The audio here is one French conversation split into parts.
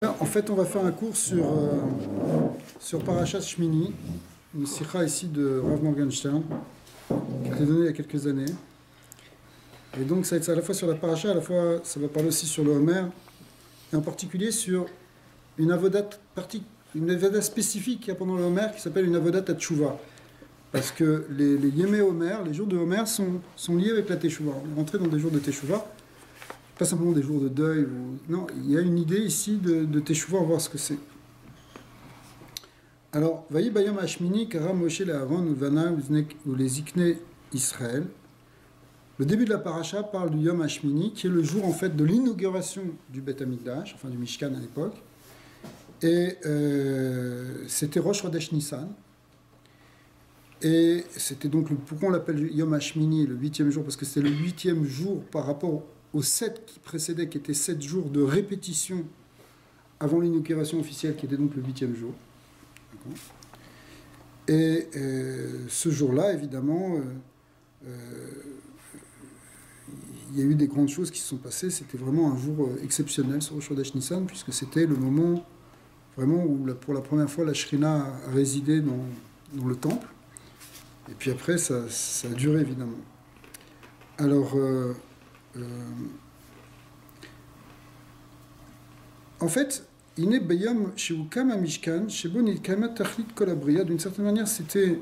En fait, on va faire un cours sur Parashat Shmini, une sikha ici de Rav Morgenstern, qui a été donnée il y a quelques années. Et donc, ça va être à la fois sur la Parasha, à la fois ça va parler aussi sur le Homer, et en particulier sur une avodat spécifique qu'il y a pendant le Homer qui s'appelle une avodat Tchouva. Parce que les Yémé Homer, les jours de Homer, sont liés avec la Teshuvah. On est rentré dans des jours de Teshuvah. Pas simplement des jours de deuil. Non, il y a une idée ici de Teshuvah, on va voir ce que c'est. Alors, Vayi Bayom Hashmini, Kara Moshe Aaron ou les Ikne Israël. Le début de la paracha parle du Yom Hashmini, qui est le jour en fait de l'inauguration du Beth Amikdash, enfin du Mishkan à l'époque. Et c'était Rosh Chodesh Nissan. Et c'était donc pourquoi on l'appelle Yom Hashmini, le 8e jour, parce que c'était le 8e jour par rapport aux 7 qui précédaient, qui étaient 7 jours de répétition avant l'inauguration officielle, qui était donc le 8e jour. Et ce jour-là, évidemment, il y a eu des grandes choses qui se sont passées. C'était vraiment un jour exceptionnel sur Rosh Chodesh Nissan, puisque c'était le moment vraiment où, pour la première fois, la Shrina a résidé dans le temple. Et puis après, ça a duré, évidemment. Alors, en fait, Iné Bayom Sheukam Mishkan, Shebon Ilkama Tachlit Kolabria, d'une certaine manière, c'était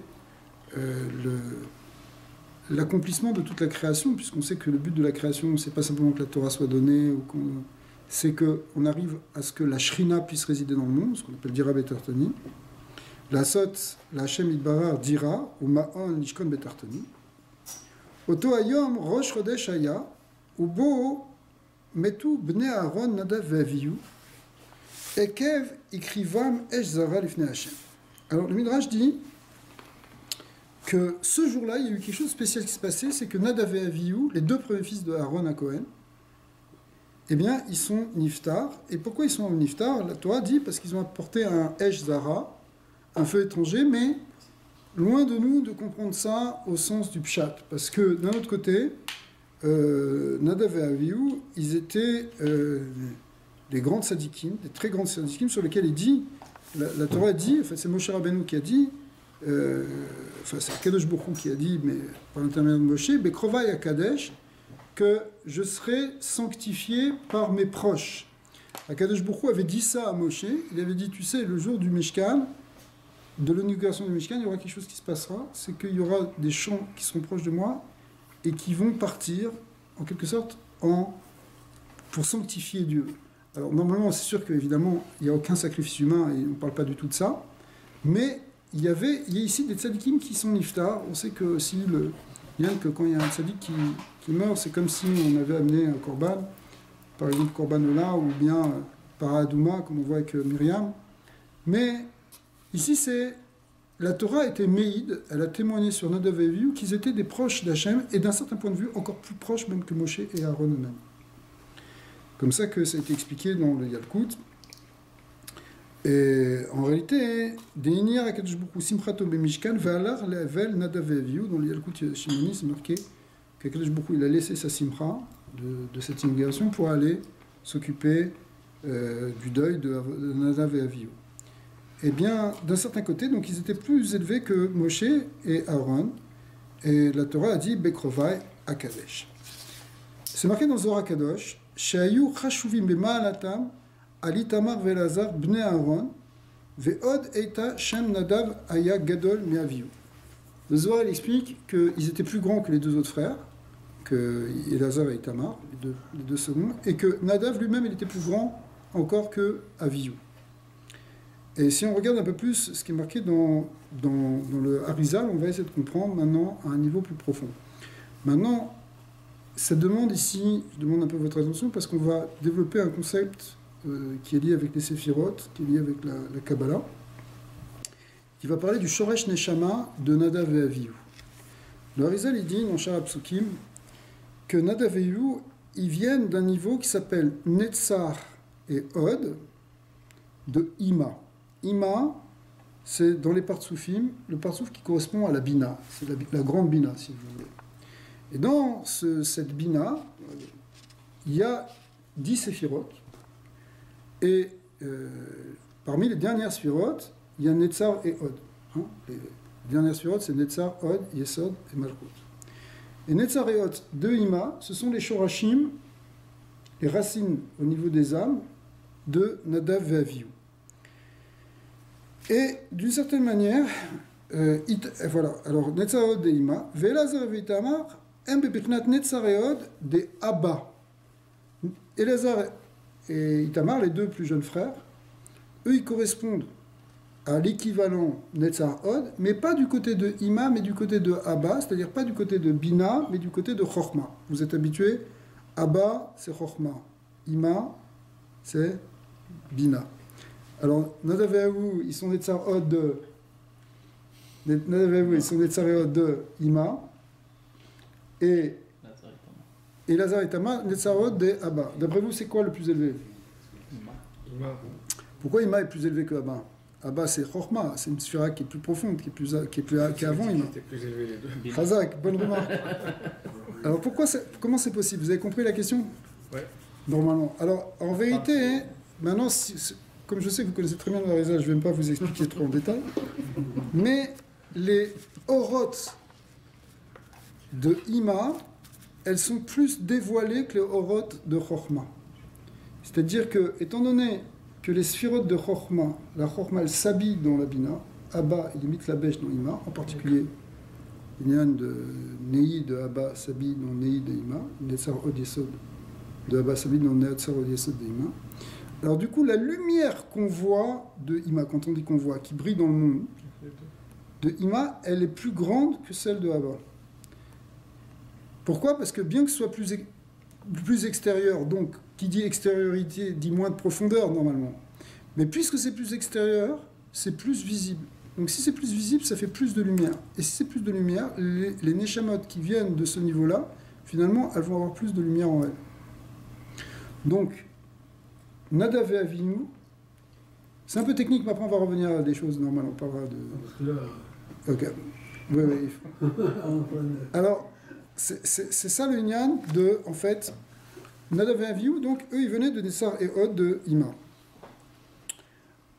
l'accomplissement de toute la création, puisqu'on sait que le but de la création, c'est pas simplement que la Torah soit donnée, c'est qu'on arrive à ce que la Shrina puisse résider dans le monde, ce qu'on appelle Dira Betartoni. La Sot, la Hashem Idbarar Dira, ou Ma'on Lishkon Betartoni. Oto Ayom Rosh Chodesh Aya, Ubo Metu Bnei Aaron Nadav Ve'aviyu, Ekev Ikrivam Esh Zara Lifnei Hashem. Alors le Midrash dit que ce jour-là, il y a eu quelque chose de spécial qui s'est passé, c'est que Nadav et Avihu, les deux premiers fils de Aaron à Cohen, eh bien, ils sont niftar. Et pourquoi ils sont niftar? La Torah dit parce qu'ils ont apporté un Esh Zara, un feu étranger, mais loin de nous de comprendre ça au sens du pshat. Parce que d'un autre côté, Nadav et Avihu, ils étaient des grandes sadikim, des très grandes sadikim sur lesquels il dit, la Torah dit, enfin c'est Moshe Rabbeinu qui a dit, enfin c'est Kadosh Baruch Hu qui a dit, mais par l'intermédiaire de Moshe, Bekrovai Akadesh, que je serai sanctifié par mes proches. Kadosh Baruch Hu avait dit ça à Moshe, il avait dit, tu sais, le jour du Mishkan, de l'inauguration du Mishkan, il y aura quelque chose qui se passera, c'est qu'il y aura des champs qui seront proches de moi et qui vont partir, en quelque sorte, pour sanctifier Dieu. Alors normalement, c'est sûr qu'évidemment, il n'y a aucun sacrifice humain et on ne parle pas du tout de ça, mais il y a ici des tzadikim qui sont niftar. On sait que que quand il y a un tzadik qui meurt, c'est comme si on avait amené un korban, par exemple korban-ola ou bien paradouma, comme on voit avec Myriam. Mais ici, la Torah était méïd, elle a témoigné sur Nadav et Avihu qu'ils étaient des proches d'Hachem et d'un certain point de vue encore plus proches même que Moshe et Aaron eux-mêmes. Comme ça que ça a été expliqué dans le Yalkut. Et en réalité, Deinier Akadosh Baruch Hu Simchato Bemishkan Ve'alar Le'avel Nadav et Avihu, dans le Yalkut Shimoni, c'est marqué qu'Akadosh Baruch Hu il a laissé sa simcha de cette immigration pour aller s'occuper du deuil de Nadav et Avihu. Eh bien, d'un certain côté, donc ils étaient plus élevés que Moshe et Aaron, et la Torah a dit Bekrovai Akadesh. C'est marqué dans Zohar Kadosh, Shayu Chashuvim Bema'alatam, Alitamar Velazar Bnei Aaron, Ve'od Eita Shem Nadav Aya Gadol Me'avihu. Le Zohar il explique qu'ils étaient plus grands que les deux autres frères, que Elazar et Itamar, les deux seconds, et que Nadav lui-même il était plus grand encore que Avihu. Et si on regarde un peu plus ce qui est marqué dans le Harizal, on va essayer de comprendre maintenant à un niveau plus profond. Maintenant, ça demande ici, je demande un peu votre attention, parce qu'on va développer un concept qui est lié avec les Séphiroth, qui est lié avec la Kabbalah, qui va parler du Shoresh Neshama de Nadav et Avihu. Le Harizal, il dit, dans Shara Psukim, que Nadav et Avihu, ils viennent d'un niveau qui s'appelle Netzar et Od, de Ima. Ima, c'est dans les Partsoufim, le Partsouf qui correspond à la Bina, c'est la grande Bina, si vous voulez. Et dans cette Bina, il y a 10 séphiroth, et parmi les dernières sphirotes, il y a Netzar et Od. Hein. Les dernières sphirotes, c'est Netzar, Od, Yesod et Malchut. Et Netzar et Od de Ima, ce sont les Shorashim, les racines au niveau des âmes de Nadav et Avihu. Et d'une certaine manière, voilà, alors Netzar et Od de Ima, Ve'elazar et Itamar, Em bebichnat Netzar et Od de Abba. Elazar et Itamar, les deux plus jeunes frères, eux, ils correspondent à l'équivalent Netzar Od, mais pas du côté de Ima, mais du côté de Abba, c'est-à-dire pas du côté de Bina, mais du côté de Chochma. Vous êtes habitués, Abba, c'est Chochma. Ima, c'est Bina. Alors, Nadav et Avihu, ils sont Netzar Od de... Nadav et Avihu, ils sont Netzar Od de Ima, et Elazar et Tamar, Netzar Od de Abba. D'après vous, c'est quoi le plus élevé? Ima. Pourquoi Ima est plus élevé que Abba? Abba, c'est Chochma, c'est une sphira qui est plus profonde, qui est avant Ima. C'était plus élevé les deux. Chazak, bonne remarque. Alors comment c'est possible? Vous avez compris la question? Ouais. Normalement. Alors, en vérité, maintenant, comme je sais que vous connaissez très bien le Harizal, je ne vais pas vous expliquer trop en détail, mais les orotes de Ima, elles sont plus dévoilées que les orotes de Chochma. C'est-à-dire que, étant donné que les sphirotes de Chochma, la Chochma, elle s'habille dans la Bina, Abba, il imite la bêche dans Ima, en particulier, l'Inyan de Nei de Abba s'habille dans Nei de Ima, Netzar Od Yesod de Abba s'habille dans Netzar Od Yesod de Ima. Alors du coup, la lumière qu'on voit de Ima, quand on dit qu'on voit, qui brille dans le monde, de Ima, elle est plus grande que celle de Abba. Pourquoi? Parce que bien que ce soit plus extérieur, donc qui dit extériorité dit moins de profondeur normalement. Mais puisque c'est plus extérieur, c'est plus visible. Donc si c'est plus visible, ça fait plus de lumière. Et si c'est plus de lumière, les neshamot qui viennent de ce niveau-là, finalement, elles vont avoir plus de lumière en elles. Donc, Nadav et Avihu, c'est un peu technique, mais après on va revenir à des choses normales, on parlera de... Ok. Oui, oui. Alors, c'est ça le Inyan de, en fait, Nadav et Avihu, donc eux ils venaient de Netzar et Od de Ima.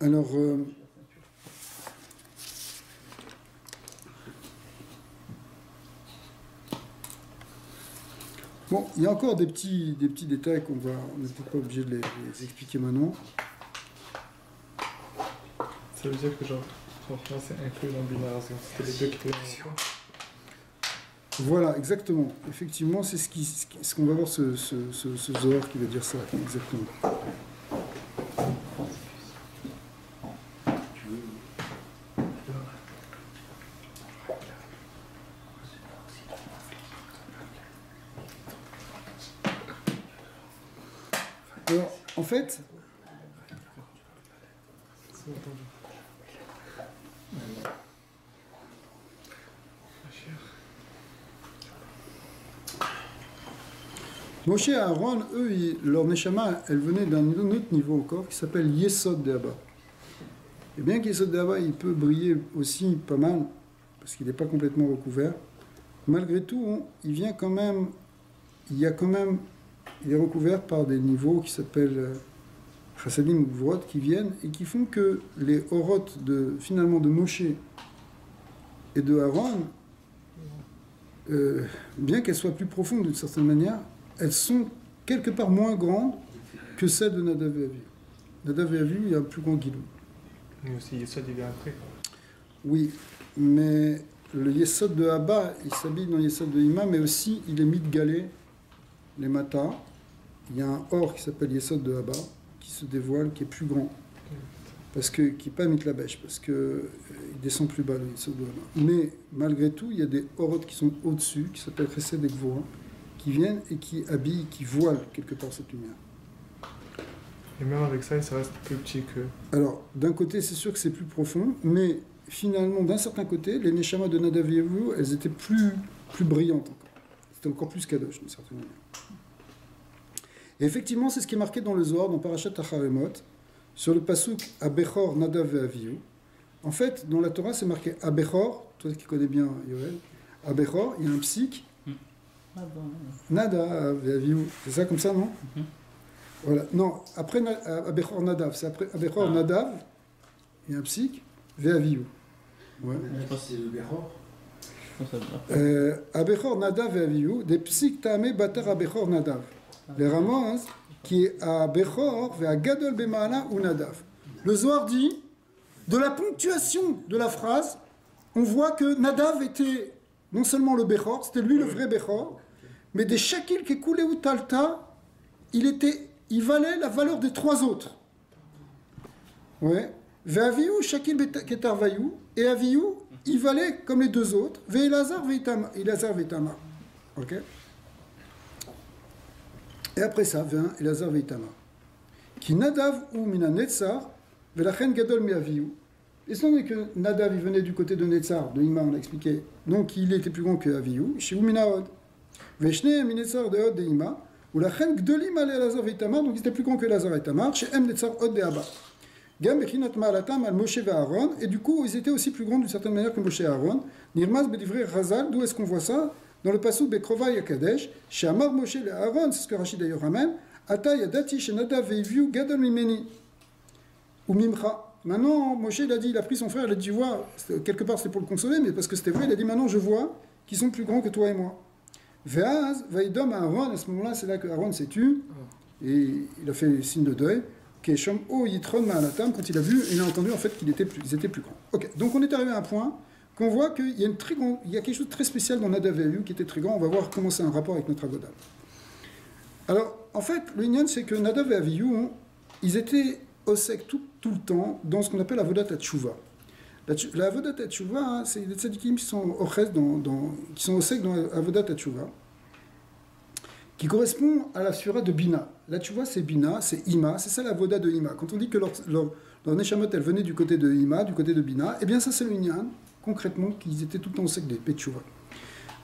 Alors, bon, il y a encore des petits détails on n'est peut-être pas obligé de les expliquer maintenant. Ça veut dire que genre c'est inclus dans le binaire, c'était les deux qui étaient ensemble. Voilà, exactement. Effectivement, c'est ce qu'on va voir, ce Zohar qui va dire ça, exactement. Alors, en fait... Moshe et Aaron, eux, leur neshama, elle venait d'un autre niveau encore, qui s'appelle Yesod de Abba. Et bien qu'Yesod de Abba, il peut briller aussi pas mal, parce qu'il n'est pas complètement recouvert, malgré tout, il est recouvert par des niveaux qui s'appellent Chassadim ou Gvorot, qui viennent et qui font que les Orot finalement de Moshe et de Aaron, bien qu'elles soient plus profondes d'une certaine manière, elles sont quelque part moins grandes que celles de Nadav et Avihu. Nadav et Avihu, il y a un plus grand guidon. Mais aussi Yesod, il vient après. Oui, mais le Yesod de Abba, il s'habille dans le Yesod de Ima, mais aussi il est mitgalé, les matas. Il y a un or qui s'appelle Yesod de Abba, qui se dévoile, qui est plus grand. Parce que, qui n'est pas mitlabèche, parce qu'il descend plus bas, le Yesod de Abba. Mais malgré tout, il y a des orot qui sont au-dessus, qui s'appellent Chesed et Gvura, qui viennent et qui habillent, qui voilent quelque part cette lumière. Et même avec ça, ça reste plus petit que... Alors, d'un côté, c'est sûr que c'est plus profond, mais finalement, d'un certain côté, les Neshama de Nadav et Avihu, elles étaient plus brillantes encore. C'était encore plus kadosh, d'une certaine manière. Et effectivement, c'est ce qui est marqué dans le Zohar, dans Parashat Acharemot, sur le pasuk Abechor Nadav et Avihu. En fait, dans la Torah, c'est marqué Abechor, toi qui connais bien Yoel, Abechor, il y a un psik, Nadav et Avihu. C'est ça comme ça, non? Voilà. Non, après Abechor Nadav, c'est après Abechor Nadav, il y a un psych, Ve'aviou. Ouais. Je pense que c'est le Bechor. Abechor Nadav Ve'aviou, des psych Tamé Batar Abechor Nadav. Les Ramaz, qui est à Bechor, Ve'agadol Bema'ala ou Nadav. Le Zohar dit, de la ponctuation de la phrase, on voit que Nadav était non seulement le Bechor, c'était lui le vrai Bechor, mais des Shakil qui coulaient ou Talta, il valait la valeur des trois autres. Ouais. Ve'aviou, Shakil Ketar Vayou, et Aviou, il valait comme les deux autres. Ve'elazar Ve'itama. Ok. Et après ça vient Elazar Ve'itama. Qui Nadav ou Mina Netzar, Ve'lachen Gadol Me'aviou. Et sans donné que Nadav il venait du côté de Netzar, de Ima, on l'a expliqué, donc il était plus grand que Aviou, chez Mina Od. Ve'shne Minetzar de Od de Ima. Ou la reine Gdolim allait à Lazar et Tamar, donc il était plus grand que Lazar et Tamar, chez M. Netzar Od de Abba. Gam Bechinat Ma'alatam al Moshe et Aaron, et du coup ils étaient aussi plus grands d'une certaine manière que Moshe et Aaron. Nirmaz Bedivre Razal, d'où est-ce qu'on voit ça? Dans le passage Bekrova et Kadesh, chez Amar Moshe et Aaron, c'est ce que Rachid d'ailleurs ramène, Ata Yadati chez Nadav Veiviu Gadol Mimeni, ou Mimcha. Maintenant, Moshe il a dit, il a pris son frère, il a dit, vois, quelque part c'était pour le consoler, mais parce que c'était vrai, il a dit, maintenant je vois qu'ils sont plus grands que toi et moi. Veaz, Vaïdom à Aaron, à ce moment-là, c'est là que Aaron s'est tué, et il a fait le signe de deuil. Keshom O Yitron Ma'alatam, quand il a vu, il a entendu en fait qu'ils étaient plus grands. Ok, donc on est arrivé à un point qu'on voit qu'il y a, il y a quelque chose de très spécial dans Nadav et Avihu qui était très grand. On va voir comment c'est un rapport avec notre Avoda. Alors, en fait, le Inyan, c'est que Nadav et Avihu, ils étaient au sec tout le temps dans ce qu'on appelle Avodat Tchouva. La Avodat Tchouva, c'est les tzadikim qui sont au sec dans Avodat Tchouva, qui correspond à la sura de Bina. Là, tu vois, c'est Bina, c'est Ima, c'est ça la voda de Ima. Quand on dit que leur Neshamot, elle venait du côté de Ima, du côté de Bina, eh bien ça c'est le Inyan, concrètement, qu'ils étaient tout le temps au sec des Petchouva.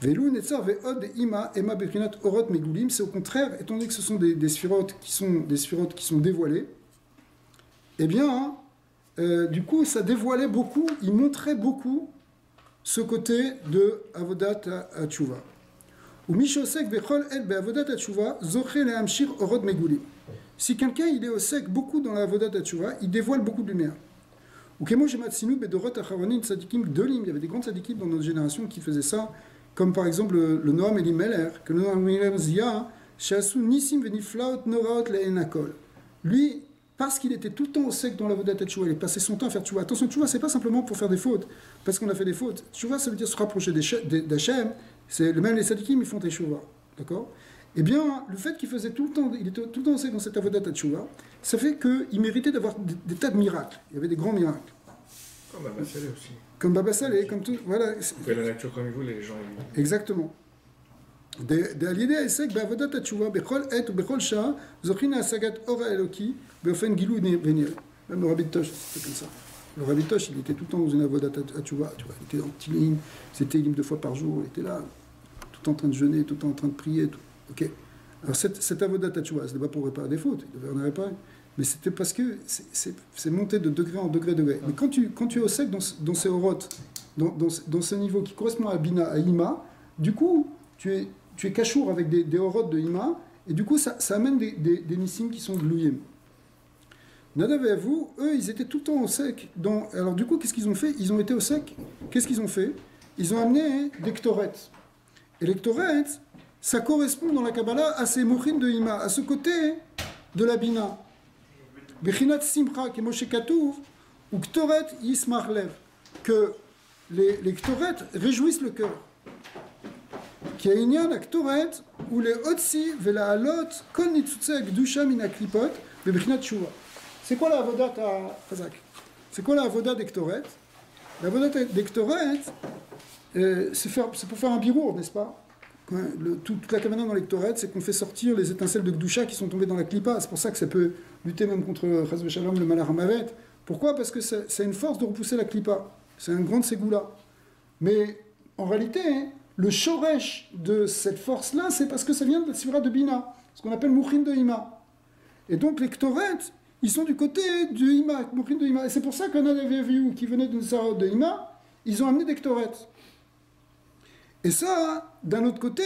Velu, Netzar, Ve'od, Ima, Ema, Beprinat, Orot, Megulim, c'est au contraire, étant donné que ce sont des sphirotes qui sont dévoilées, eh bien, du coup, ça dévoilait beaucoup, il montrait beaucoup ce côté de Avodat Tchouva. Si quelqu'un il est au sec beaucoup dans la Avodat Tchouva, il dévoile beaucoup de lumière. Il y avait des grands tzadikim dans notre génération qui faisaient ça, comme par exemple le Noam Elimelech, que le Noam Elimelech Zia, lui, parce qu'il était tout le temps au sec dans la Avodat Tchouva, il passait son temps à faire Tchouva. Attention, Tchouva, c'est pas simplement pour faire des fautes, parce qu'on a fait des fautes. Tchouva, ça veut dire se rapprocher d'Hachem. C'est même les sadikim, ils font des Tchouva. D'accord? Eh bien, le fait qu'il faisait tout le temps, il était tout le temps au sec dans cette Avodat Tchouva, ça fait qu'il méritait d'avoir des tas de miracles. Il y avait des grands miracles. Comme Baba Salé aussi. Comme Baba Salé, comme tout. Voilà. Vous pouvez la nature comme vous, les gens. Exactement. D'allier à Essek, Bavodat Tchouva, Bechol Et ou Bechol Shah, Zochina Sagat Ora Eloki, Beofen Gilou Venir. Même le Rabbi Tosh, c'était comme ça. Le Rabbi Tosh, il était tout le temps dans une Avodat Tchouva, tu vois. Il était en petit ligne, c'était 2 fois par jour, il était là, tout en train de jeûner, tout en train de prier. Tout. Ok. Alors cette Avodat Tchouva, ce n'était pas pour réparer des fautes, il devait en réparer. Mais c'était parce que c'est monté de degré en degré. Mais quand tu es au sec dans ces orotes, dans ce niveau qui correspond à Bina, à Ima, du coup, tu es cachour avec des orotes de Ima, et du coup, ça amène des nissim qui sont glouillés. Nadav et Avihu, eux, ils étaient tout le temps au sec. Alors du coup, qu'est-ce qu'ils ont fait? Ils ont été au sec. Qu'est-ce qu'ils ont fait? Ils ont amené des ktorettes. Et les ktorettes, ça correspond dans la Kabbalah à ces mouchines de Ima, à ce côté de la Bina. Bechinat Simcha, qui est Moshe Katouv, ou Ktoret Yismach Lev, que les Ktoret réjouissent le cœur. Qui a Inyan à Ktoret, ou les Otsi, Vela Alot, Kol Nitzutze Gdusha Mina Klipot, Bechinat Shua. C'est quoi la Avodat à Chazak? C'est quoi la Avodat des Ktoret? La Avodat des Ktoret, c'est pour faire un birour, n'est-ce pas? Toute la kamana dans les Ktoret, c'est qu'on fait sortir les étincelles de Gdusha qui sont tombées dans la Klippa. C'est pour ça que ça peut lutter même contre Chaz v'Shalom, le Malach HaMavet. Pourquoi? Parce que c'est une force de repousser la Klippa. C'est un grand ségoula. Mais en réalité, le shoresh de cette force-là, c'est parce que ça vient de la Sivra de Bina, ce qu'on appelle Mouchin de Ima. Et donc les Ktoret, ils sont du côté de Ima, Mouchin de Ima. Et c'est pour ça qu'un Nadav et Avihu qui venait de Sarah de Ima, ils ont amené des Ktoret. Et ça, d'un autre côté,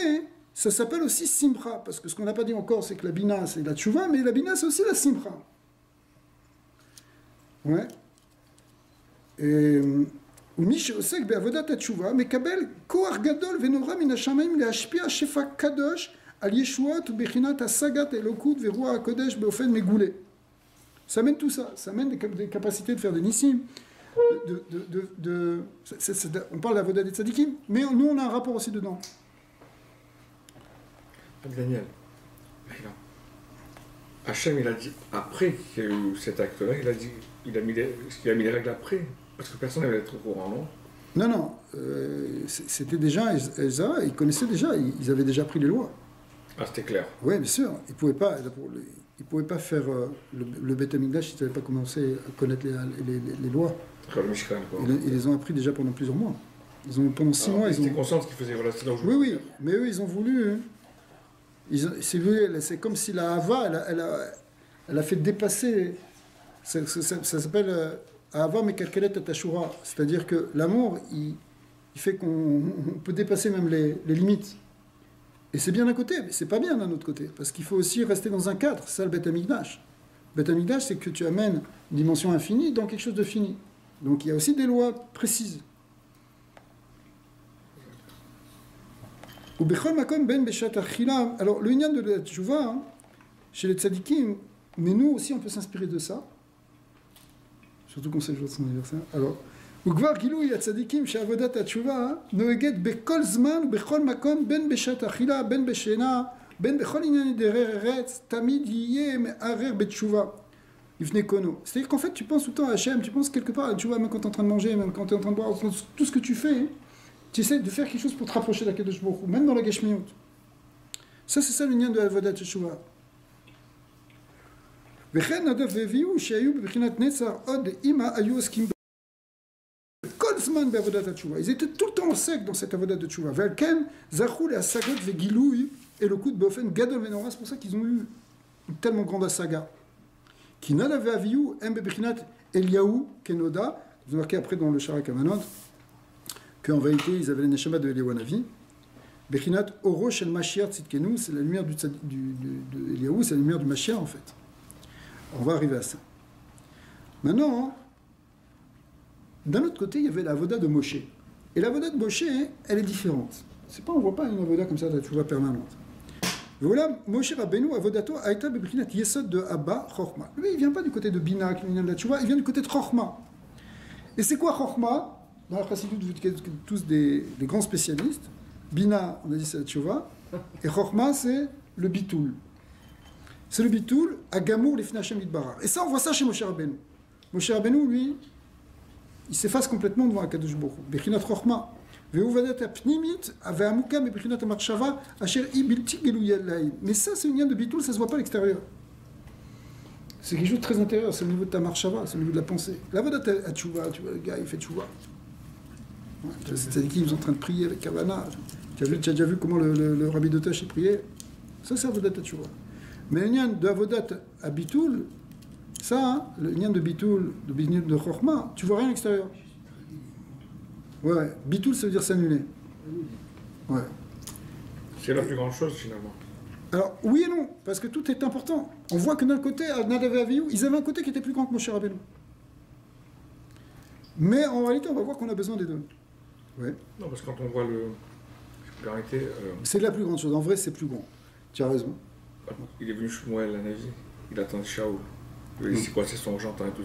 ça s'appelle aussi simcha, parce que ce qu'on n'a pas dit encore, c'est que la bina, c'est la tchouva, mais la bina, c'est aussi la simcha. Ouais. Et ומי שעוסק בעבודת התשובה מקבל כוח גדול ונורא מן השמיים להשפיע שפע קדוש על ישועות ובחינת השגת האלוקות ורוח הקודש באופן מגולה. Ça mène tout ça, ça mène des capacités de faire des nissim, on parle d'avodat des tzadikim, mais nous on a un rapport aussi dedans. Daniel, Hachem, il a dit, après qu'il y a eu cet acte-là, il a mis les règles après, parce que personne n'avait être au courant, non? Non, c'était déjà, Ezra, ils connaissaient déjà, ils avaient déjà pris les lois. Ah, c'était clair. Oui, bien sûr, ils ne pouvaient pas faire le Beth Amikdash s'ils n'avaient pas commencé à connaître les lois. Le Mishkan, quoi. Ils les ont appris déjà pendant plusieurs mois. Pendant 6 mois, ils étaient conscients qu'ils faisaient, voilà, c'est là où Oui, mais eux, ils ont voulu... C'est comme si la Hava, elle a fait dépasser. Ça s'appelle Hava Mekalkelet Tashura. C'est-à-dire que l'amour, il fait qu'on peut dépasser même les limites. Et c'est bien d'un côté, mais c'est pas bien d'un autre côté. Parce qu'il faut aussi rester dans un cadre. C'est ça le Beth Amikdash. Le Beth Amikdash, c'est que tu amènes une dimension infinie dans quelque chose de fini. Donc il y a aussi des lois précises. Alors, le Inyan de la Tchouva, chez les tzadikim, mais nous aussi on peut s'inspirer de ça, surtout qu'on sait le jour de son anniversaire. Alors, וכבר גילוי הצדיקים שעבודת התשובה נוהגת בכל זמן ובכל מקום, בין בשעת אכילה, בין בשינה, בין בכל עניין דרי ארץ, תמיד יהיה מערער בתשובה. לפני קונו. C'est-à-dire qu'en fait, tu penses tout le temps à Hachem, tu penses quelque part à la tchouva, même quand tu es en train de manger, même quand tu es en train de boire, tout ce que tu fais, tu essaies de faire quelque chose pour te rapprocher d'Akadosh Baruch Hu, même dans la Geshmiut. Ça, c'est ça le lien de Avodat Teshuvah. וכן נדב והביאו שהיו בבחינת נצר עוד אימא היו עוסקים כל זמן בעבודת התשובה. Ils étaient tout le temps secs dans cette עבודת התשובה. ועל כן זכו להשגות וגילוי אלוקות באופן גדול ונורא. C'est pour ça qu'ils ont eu une tellement grande השגה. כי נדב והביאו הם בבחינת אליהו כנודע. Vous marquez après dans le Shara Kavanot qu'en vérité ils avaient les neshama de Eliyahu Hanavi. Bechinat Oro Shel Mashiach Tzidkenu, c'est la lumière de Eliyahu, c'est la lumière du Mashiach en fait. On va arriver à ça. Maintenant, d'un autre côté, il y avait la Avoda de Moshe. Et la Avoda de Moshe, elle est différente. C'est pas, on ne voit pas une Avoda comme ça, tu vois, permanente. Voilà, Moshe Rabbeinu, Avodato, Aïta Bebrinat Yesod de Abba, Chorma. Lui, il ne vient pas du côté de Bina, qui vient de la Tchouva, il vient du côté de Chorma. Et c'est quoi Chorma? Dans la Chassidut, vous êtes tous des grands spécialistes. Bina, on a dit c'est la Tchouva. Et Chorma, c'est le Bitoul. C'est le Bitoul à Gamour, les Finachem Idbarar. Et ça, on voit ça chez Moshe Rabbeinu. Moshe Rabbeinu, lui, il s'efface complètement devant Akadosh Baruch Hu. Bechinat Chorma. Ve'uvadat apnimit, ve'amuka bechinat amarshava, asher i bilti geluya laïn. Mais ça, c'est une lien de Bitoul, ça se voit pas à l'extérieur. C'est quelque chose de très intérieur, c'est au niveau de ta marshava, c'est au niveau de la pensée. La vodat à tchouva, tu vois, le gars, il fait tchouva. C'est qu'ils sont en train de prier avec Kavana. Tu as déjà vu comment le Rabbi de Tosh priait? Ça, c'est Avodat à tchouva. Mais le lien de Avodat à Bitoul, ça, le lien de Bitoul, de Chorma, tu vois rien à l'extérieur. Ouais, Bitoul, ça veut dire s'annuler. Ouais. C'est la plus grande chose finalement. Alors, oui et non, parce que tout est important. On voit que d'un côté, à Nadav et Avihu, ils avaient un côté qui était plus grand que Moshe Rabbeinu. Mais en réalité, on va voir qu'on a besoin des deux. Ouais. Non, parce que quand on voit la réalité... C'est la plus grande chose. En vrai, c'est plus grand. Tu as raison. Il est venu Shmuel, la Navi. Il attend Shaoul. Il dit, c'est quoi, c'est son gentil et tout.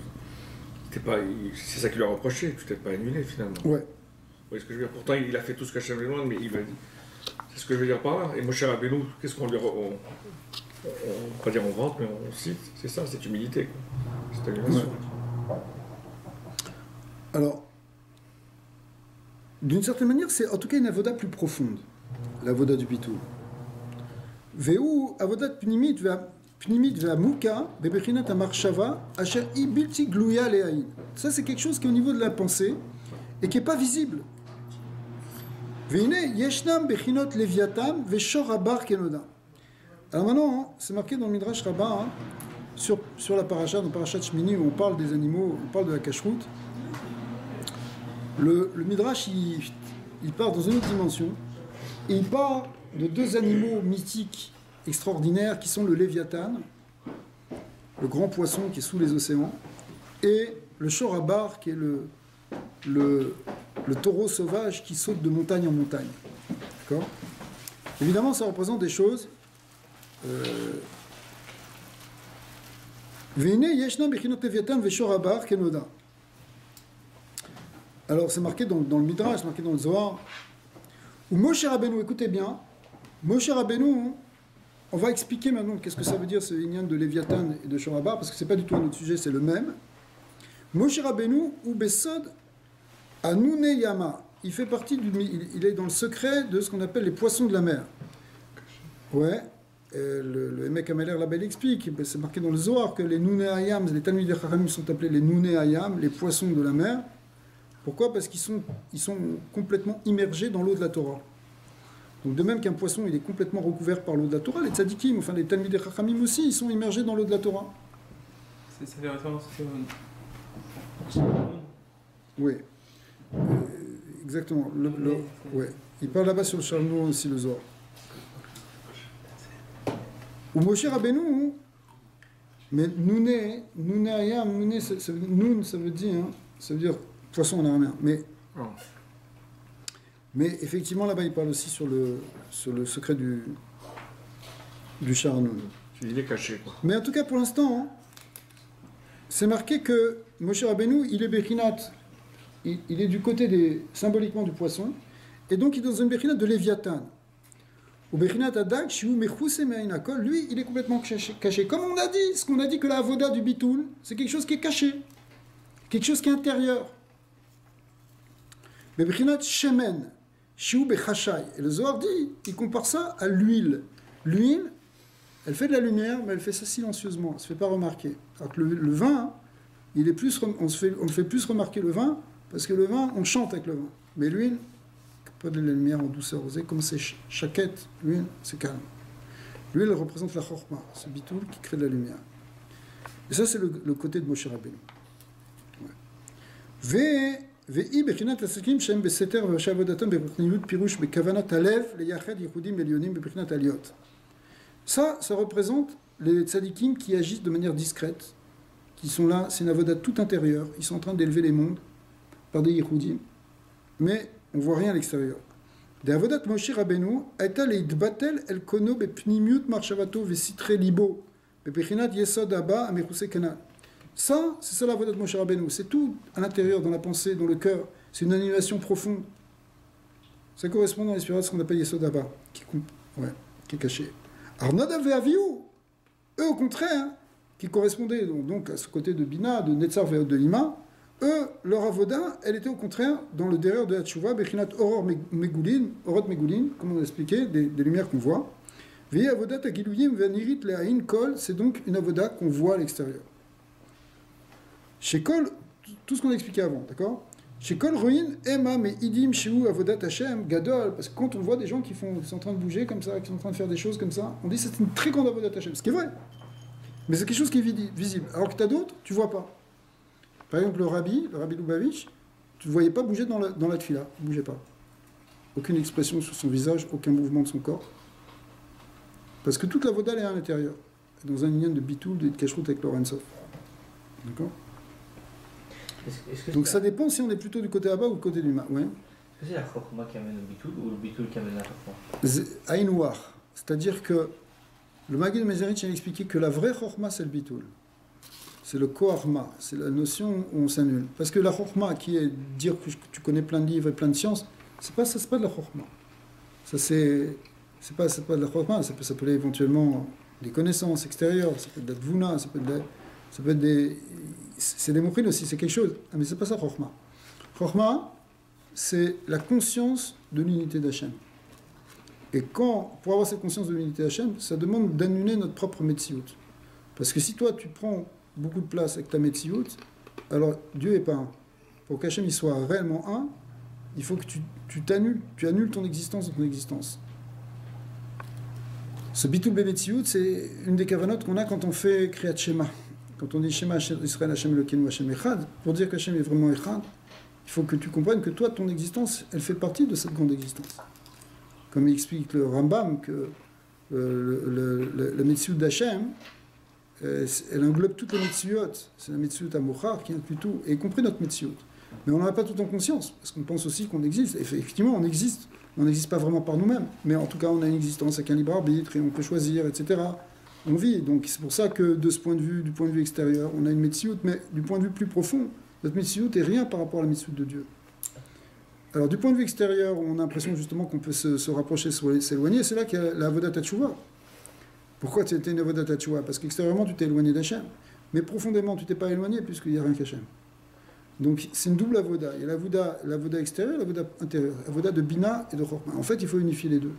C'est ça qu'il lui a reproché. Tu t'es pas annulé finalement. Ouais. Vous voyez ce que je veux dire? Pourtant, il a fait tout ce qu'Hachem lui demande, mais il lui a dit. C'est ce que je veux dire par là. Et Moshe Rabbeinu, qu'est-ce qu'on lui... On va pas dire on rentre, mais on cite. C'est ça, cette humilité. Cette annulation. Ouais. Alors, d'une certaine manière, c'est en tout cas une avoda plus profonde. L'avoda du Bitoul. Veu avodat pnimit ve'amuka bebechinat amarshava asher i bilti gluya le'ayin. Ça, c'est quelque chose qui est au niveau de la pensée et qui n'est pas visible. Veine yeshnam bechinot leviatam ve'shor habar kenoda. Alors maintenant, c'est marqué dans le Midrash Rabbah, sur la paracha, dans Parashat Shmini, où on parle des animaux, on parle de la cacheroute. Le Midrash, il part dans une autre dimension, et il part de deux animaux mythiques extraordinaires qui sont le Léviathan, le grand poisson qui est sous les océans, et le Shorabar qui est le taureau sauvage qui saute de montagne en montagne. D'accord ? Évidemment, ça représente des choses. Alors, c'est marqué dans le Midrash, c'est marqué dans le Zohar. Ou Moshe Rabbeinu, écoutez bien, Moshe Rabbeinu, on va expliquer maintenant qu'est-ce que ça veut dire ce lignan de Léviathan et de Shorabar, parce que c'est pas du tout un autre sujet, c'est le même. Moshe Rabbeinu ou Besod Anoune Yama, il fait partie il est dans le secret de ce qu'on appelle les poissons de la mer. Ouais, le Emek Ameler là-bas il explique, c'est marqué dans le Zohar que les Nouné Hayam, les Talmidei Chachamim sont appelés les Nouné Hayam, les poissons de la mer. Pourquoi ? Parce qu'ils sont complètement immergés dans l'eau de la Torah. Donc de même qu'un poisson il est complètement recouvert par l'eau de la Torah, les tzadikim, enfin les Talmidei Chachamim aussi, ils sont immergés dans l'eau de la Torah. Ça fait référence Oui, exactement. Ouais. Il parle là-bas sur le Charnou aussi, le Zohar. Ou Moshe Rabbeinu, mais Nouné Ayam, Nouné, ça veut dire poisson en araméen. Mais effectivement, là-bas, il parle aussi sur le secret du Charnou. Il est caché, quoi. Mais en tout cas, pour l'instant, c'est marqué que Moshe Rabbeinu, il est Bechinat, il est du côté symboliquement du poisson, et donc il est dans une Bechinat de Léviathan. Au Bechinat Adag, Shiu Mechuse Me'ainakol, lui, il est complètement caché. Comme on a dit, ce qu'on a dit que la avoda du bitoul, c'est quelque chose qui est caché, quelque chose qui est intérieur. Mais Bechinat Shemen, Shiu Bechashai, et le Zohar dit, il compare ça à l'huile. L'huile, elle fait de la lumière, mais elle fait ça silencieusement, elle ne se fait pas remarquer. Alors que le vin, on le fait plus remarquer le vin, parce que le vin, on chante avec le vin. Mais l'huile, pas de la lumière en douceur osée, comme c'est chaquette, l'huile, c'est calme. L'huile représente la chorma, ce bitoul qui crée de la lumière. Et ça, c'est le côté de Moshe Rabbeinu. Ve'i bechinat asakim shem beseter v'shavodatam beruchniyut pirush bekavanat alev leyachad yichudim elyonim bechinat aliot. Ça représente les tzadikim qui agissent de manière discrète, qui sont là, c'est une avoda tout intérieure, ils sont en train d'élever les mondes par des yichudim, mais on ne voit rien à l'extérieur. Des avodat Moshe Rabbeinu, eta leitbatel el kono bepnimiut marshavato vesitre libo, bepechinat yesod abba amechuse kanal. Ça, c'est ça l'avodat Moshe Rabbeinu, c'est tout à l'intérieur, dans la pensée, dans le cœur, c'est une animation profonde. Ça correspond dans l'espérance à ce qu'on appelle yesod abba, qui est caché. Arnadav et Aviou, eux au contraire, qui correspondaient donc à ce côté de Bina, de Netzar et de Ima, eux, leur avoda, elle était au contraire dans le derrière de la tchouva, Bechinat Oror Megulin, Orot Megulin, comme on a expliqué, des lumières qu'on voit. Veillez avodat Agiluyim Vanirit Le'ain Kol, c'est donc une avoda qu'on voit à l'extérieur. Chez Kol, tout ce qu'on a expliqué avant, d'accord ? Chez Kol Ruin, Emma, mais Idim, Sheu, Avodat Hashem, Gadol, parce que quand on voit des gens qui sont en train de bouger comme ça, qui sont en train de faire des choses comme ça, on dit que c'est une très grande Avodat Hashem, ce qui est vrai. Mais c'est quelque chose qui est visible. Alors que tu as d'autres, tu ne vois pas. Par exemple, le Rabbi Lubavitch, tu ne le voyais pas bouger dans la tfila, il ne bougeait pas. Aucune expression sur son visage, aucun mouvement de son corps. Parce que toute la Voda, elle est à l'intérieur. Dans un lien de bitoul, de kashrut avec Lorentzov. D'accord ? Donc ça dépend si on est plutôt du côté Abba ou du côté du Ma. Ouais. Est-ce que c'est la chokma qui amène le bitoul ou le bitoul qui amène la chokma ? Aïnouar. C'est-à-dire que le Maggid Mezerich a expliqué que la vraie chokma, c'est le bitoul. C'est le koharma, c'est la notion où on s'annule. Parce que la chokma, qui est dire que tu connais plein de livres et plein de sciences, c'est pas de la chokma. Ça c'est pas de la chokma, ça peut s'appeler éventuellement des connaissances extérieures, ça peut être de la dvouna, ça peut être des c'est des mokrines aussi, c'est quelque chose. Mais c'est pas ça chokma. Chokma, c'est la conscience de l'unité d'Hachem. Et pour avoir cette conscience de l'unité d'Hachem, ça demande d'annuler notre propre metsiout. Parce que si toi tu prends beaucoup de place avec ta metsiout, alors Dieu est pas un. Pour qu'Hachem il soit réellement un, il faut que tu annules ton existence de ton existence. Ce bitul bemetsiout, c'est une des kavanotes qu'on a quand on fait Kriyat Shema. Quand on dit Shema Israël Hashem Elokeinu Hashem Echad, pour dire qu'Hachem est vraiment Echad, il faut que tu comprennes que toi, ton existence, elle fait partie de cette grande existence. comme explique le Rambam, que la Metsiout d'Hachem, elle englobe toutes les Metsiout. C'est la Metsiout Amochar qui inclut tout, y compris notre Metsiout. Mais on n'en a pas tout en conscience, parce qu'on pense aussi qu'on existe. Et effectivement, on existe. On n'existe pas vraiment par nous-mêmes, mais en tout cas, on a une existence avec un libre arbitre, et on peut choisir, etc. On vit. Donc c'est pour ça que, de ce point de vue, du point de vue extérieur, on a une Metsiout, mais du point de vue plus profond, notre Metsiout est rien par rapport à la Metsiout de Dieu. Alors, du point de vue extérieur, on a l'impression justement qu'on peut se rapprocher, s'éloigner. C'est là qu'il y a la Avodat Teshuvah. Pourquoi tu étais une Avodat Teshuvah? Parce qu'extérieurement, tu t'es éloigné d'Hachem. Mais profondément, tu t'es pas éloigné, puisqu'il n'y a rien qu'Hachem. Donc, c'est une double Avoda. Il y a l'Avoda extérieure et l'Avoda intérieure. L'Avoda de Bina et de Chorma. En fait, il faut unifier les deux.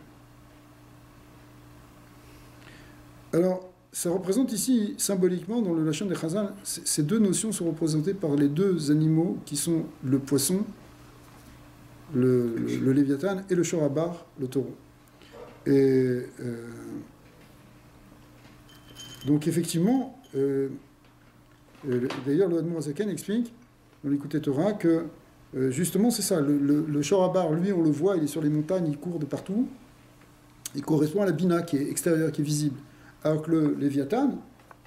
Alors, ça représente ici, symboliquement, dans le Lachon des Chazal, ces deux notions sont représentées par les deux animaux qui sont le poisson, le Léviathan, et le Shorabar, le taureau. Et donc effectivement, d'ailleurs le Admor Azaken explique, dans l'Écoute Torah, que justement c'est ça, le Shorabar, lui on le voit, il est sur les montagnes, il court de partout, il correspond à la Bina qui est extérieure, qui est visible. Alors que le Léviathan,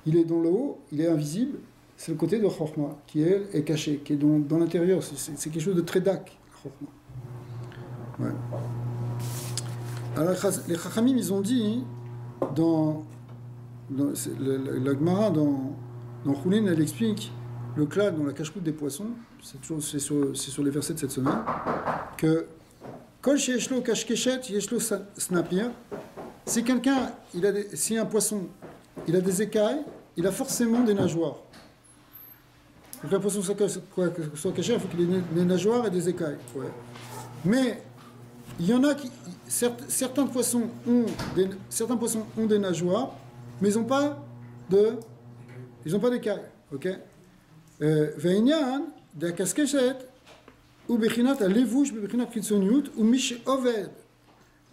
il est dans le haut, il est invisible, c'est le côté de Chorma, qui est caché, qui est dans l'intérieur, c'est quelque chose de très dak, Chorma. Ouais. Alors les Chachamim, ils ont dit, la Gemara dans Choulin, elle explique le clad dans la cache-croûte des poissons, c'est sur les versets de cette semaine, que Kol sheyeshlo kashkeshet yeshlo snapir, si quelqu'un, si un poisson, il a des écailles, il a forcément des nageoires. Pour qu'un poisson soit caché, il faut qu'il ait des nageoires et des écailles. Ouais. Mais il y en a qui, certains poissons ont des nageoires, mais ils n'ont pas d'écailles. Ok. Ve'inyan de kaskeshet ou bechinat alevush bebechinat chitzoniut ou mish oved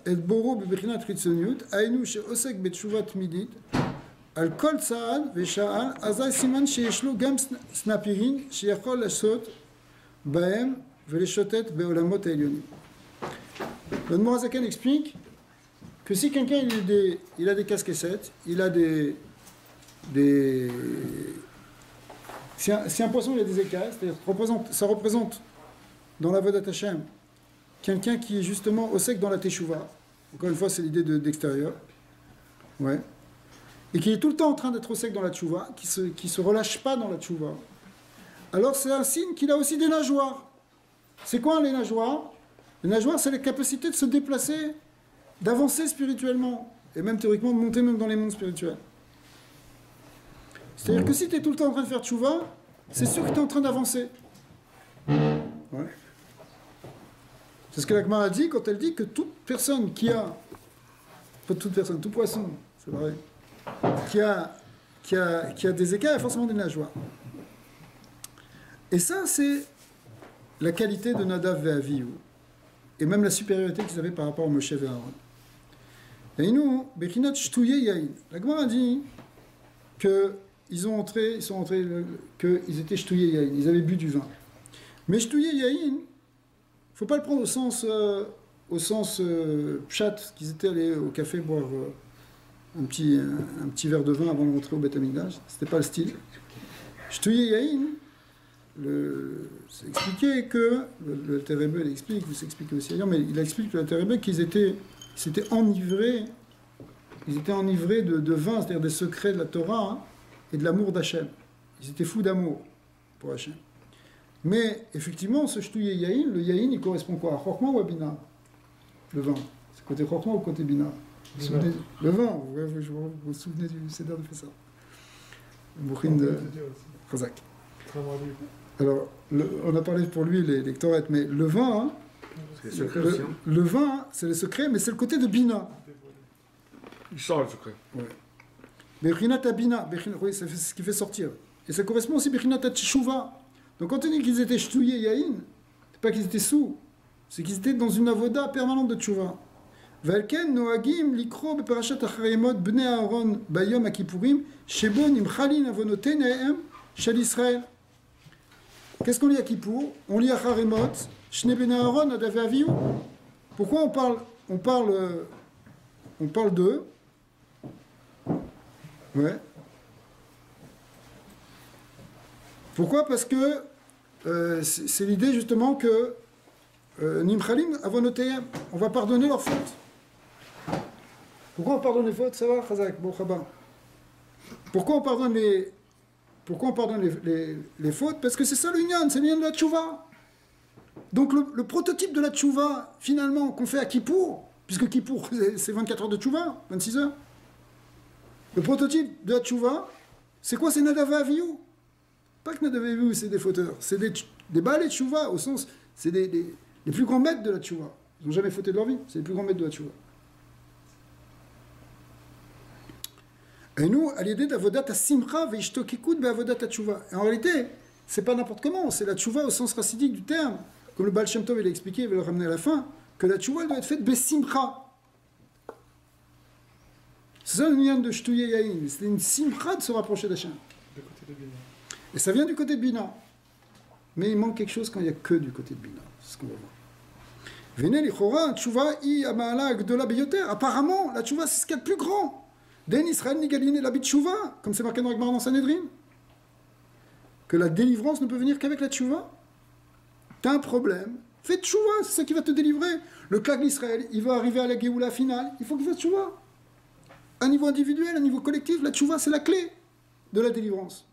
et boro bebechinat chitzoniut ainu sheosek betshuvat midit al kol tzad ve'sha'al azay siman sheyeshlo gam snapirin sheyachol lasot bahem ve'leshotet be'olamot ha'elyonim. Le Morazaken explique que si quelqu'un il a des casquettes, il a si un poisson il a des écailles, c'est-à-dire ça représente dans la Vodat Hashem quelqu'un qui est justement au sec dans la Teshuvah. Encore une fois, c'est l'idée d'extérieur. Ouais. Et qui est tout le temps en train d'être au sec dans la Teshuvah, qui se relâche pas dans la Teshuvah. Alors c'est un signe qu'il a aussi des nageoires. C'est quoi les nageoires? Les nageoires, c'est la capacité de se déplacer, d'avancer spirituellement, et même théoriquement de monter même dans les mondes spirituels. C'est-à-dire que si tu es tout le temps en train de faire tchouva, c'est sûr que tu es en train d'avancer. Ouais. C'est ce que la Gemara a dit quand elle dit que toute personne qui a, pas toute personne, tout poisson, c'est vrai, qui a des écailles a forcément des nageoires. Et ça, c'est la qualité de Nadav et Avihu. Et même la supériorité qu'ils avaient par rapport à Moshe et Aaron. Et nous, Bechinat Shtouye Yahin. La Gemara dit qu'ils sont entrés, qu'ils étaient Shtouye Yahin, ils avaient bu du vin. Mais Shtouye Yahin, il ne faut pas le prendre au sens pshat, qu'ils étaient allés au café boire un petit verre de vin avant de rentrer au Beth Amikdash. C'était pas le style. Shtouye Yahin, c'est expliqué que le Terebe l'explique, vous s'expliquez aussi ailleurs, mais il explique que le Terebe qu'ils s'étaient enivrés de vin, c'est-à-dire des secrets de la Torah hein, et de l'amour d'Hachem. Ils étaient fous d'amour pour Hachem. Mais effectivement, ce Shtouye Yahin, le Yahin, il correspond quoi? À Chorma ou à Bina? Le vin. C'est côté Chorma ou côté Bina? Le vin. Vous vous souvenez du Seder de Pessah? Le Bouchin de Chazak. Alors, on a parlé pour lui les lectorettes, mais le vin, hein, le vin, c'est le secret, mais c'est le côté de Bina. Il sort le secret. Ouais. Bechinat Bina, oui, c'est ce qui fait sortir. Et ça correspond aussi à Bechinat Teshuvah. Donc quand on dit qu'ils étaient Shtouye Yahin, c'est pas qu'ils étaient sous, c'est qu'ils étaient dans une avoda permanente de Teshuvah. Valken noagim likro beparashat acharemot bnei Aaron bayom akipurim shebo nimchalin avonotenehem shel Israël. Qu'est-ce qu'on lit à Kippour? On lit à Haremot, Shne ben Aaron Nadav et Avihu. Pourquoi on parle on parle d'eux. Ouais. Pourquoi? Parce que c'est l'idée justement que Nimchalim avonoteyem, on va pardonner leurs fautes. Pourquoi on pardonne les fautes? Ça va, Chazak, bon Chaba. Pourquoi on pardonne les fautes? Parce que c'est ça l'union, c'est l'union de la tchouva. Donc le prototype de la tchouva, finalement, qu'on fait à Kippour, puisque Kippour, c'est 24 heures de tchouva, 26 heures. Le prototype de la tchouva, c'est quoi? C'est Nadav Aviou. Pas que Nadav Aviou, c'est des fauteurs. C'est des balais de tchouva, au sens, c'est les plus grands maîtres de la tchouva. Ils n'ont jamais fauté de leur vie, c'est les plus grands maîtres de la tchouva. Et nous, à l'idée d'avodat à simcha veishtokikud be'avodat à tchouva. Et en réalité, c'est pas n'importe comment, c'est la tchouva au sens racidique du terme. Comme le Baal Shem Tov il a expliqué, il va le ramener à la fin, que la tchouva doit être faite besimcha. C'est ça le lien de Shtouye Yahin. C'est une simcha de se rapprocher d'Hachem. Et ça vient du côté de Bina. Mais il manque quelque chose quand il n'y a que du côté de Bina. C'est ce qu'on va voir. Venez l'Ichora, tchouva i amala gdola beyoter. Apparemment, la tchouva c'est ce qu'il y a de plus grand. Den Israël nigaline la bitchouva, comme c'est marqué dans Gemara dans Sanhedrin. Que la délivrance ne peut venir qu'avec la tchouva. T'as un problème, fais tchouva, c'est ça qui va te délivrer. Le Klag d'Israël, il va arriver à la Géoula finale, il faut qu'il fasse tchouva. À niveau individuel, à niveau collectif, la tchouva c'est la clé de la délivrance.